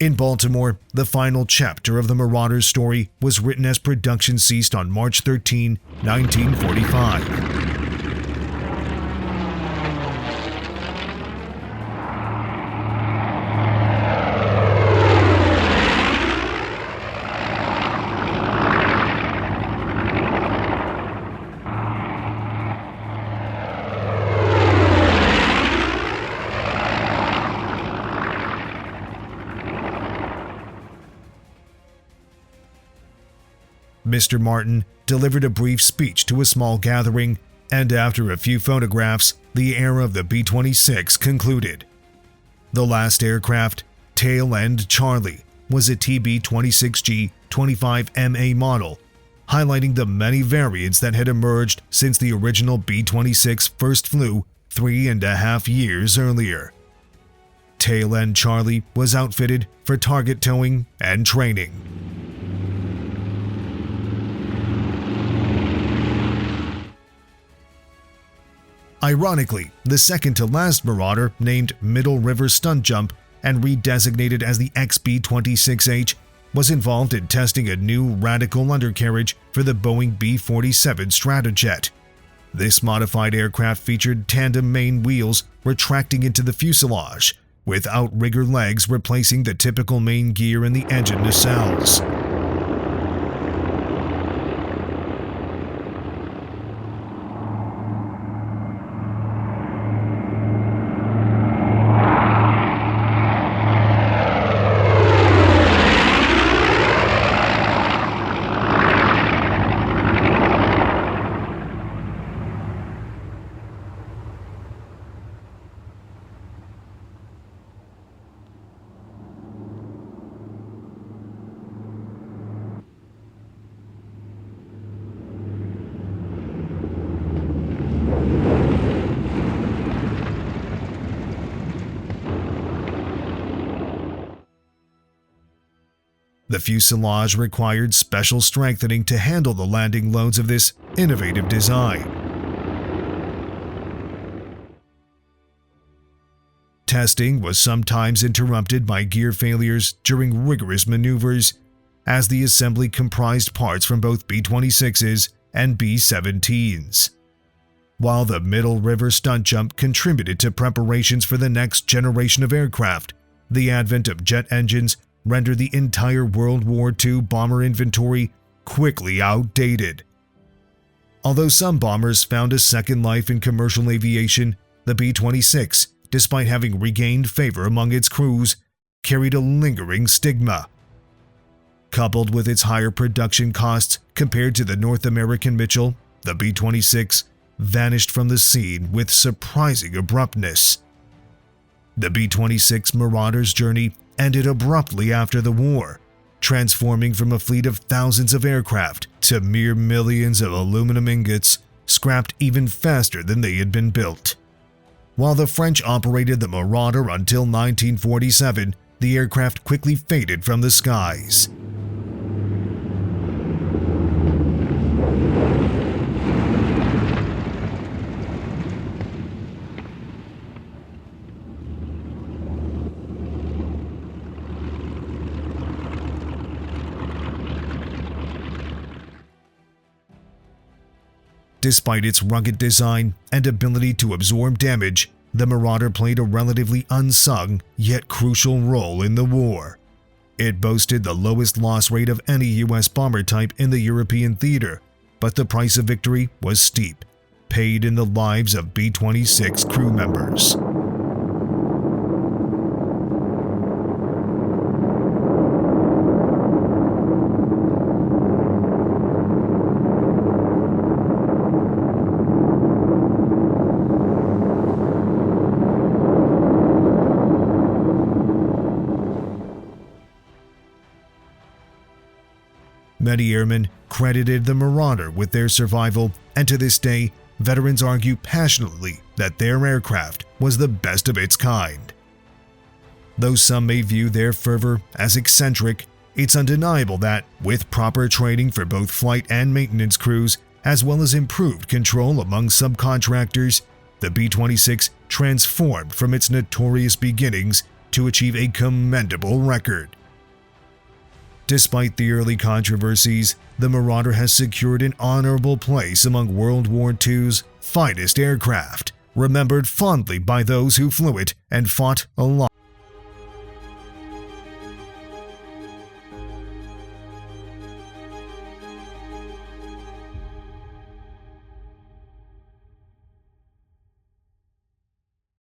In Baltimore, the final chapter of the Marauder's story was written as production ceased on March 13, 1945. Mr. Martin delivered a brief speech to a small gathering, and after a few photographs, the era of the B-26 concluded. The last aircraft, Tail End Charlie, was a TB-26G 25MA model, highlighting the many variants that had emerged since the original B-26 first flew 3.5 years earlier. Tail End Charlie was outfitted for target towing and training. Ironically, the second-to-last Marauder, named Middle River Stunt Jump and redesignated as the XB-26H, was involved in testing a new radical undercarriage for the Boeing B-47 Stratojet. This modified aircraft featured tandem main wheels retracting into the fuselage, with outrigger legs replacing the typical main gear in the engine nacelles. The fuselage required special strengthening to handle the landing loads of this innovative design. Testing was sometimes interrupted by gear failures during rigorous maneuvers, as the assembly comprised parts from both B-26s and B-17s. While the Middle River Stunt Jump contributed to preparations for the next generation of aircraft, the advent of jet engines rendered the entire World War II bomber inventory quickly outdated. Although some bombers found a second life in commercial aviation, the B-26, despite having regained favor among its crews, carried a lingering stigma. Coupled with its higher production costs compared to the North American Mitchell, the B-26 vanished from the scene with surprising abruptness. The B-26 Marauder's journey ended abruptly after the war, transforming from a fleet of thousands of aircraft to mere millions of aluminum ingots, scrapped even faster than they had been built. While the French operated the Marauder until 1947, the aircraft quickly faded from the skies. Despite its rugged design and ability to absorb damage, the Marauder played a relatively unsung yet crucial role in the war. It boasted the lowest loss rate of any U.S. bomber type in the European theater, but the price of victory was steep, paid in the lives of B-26 crew members. Many airmen credited the Marauder with their survival, and to this day, veterans argue passionately that their aircraft was the best of its kind. Though some may view their fervor as eccentric, it's undeniable that, with proper training for both flight and maintenance crews, as well as improved control among subcontractors, the B-26 transformed from its notorious beginnings to achieve a commendable record. Despite the early controversies, the Marauder has secured an honorable place among World War II's finest aircraft, remembered fondly by those who flew it and fought along.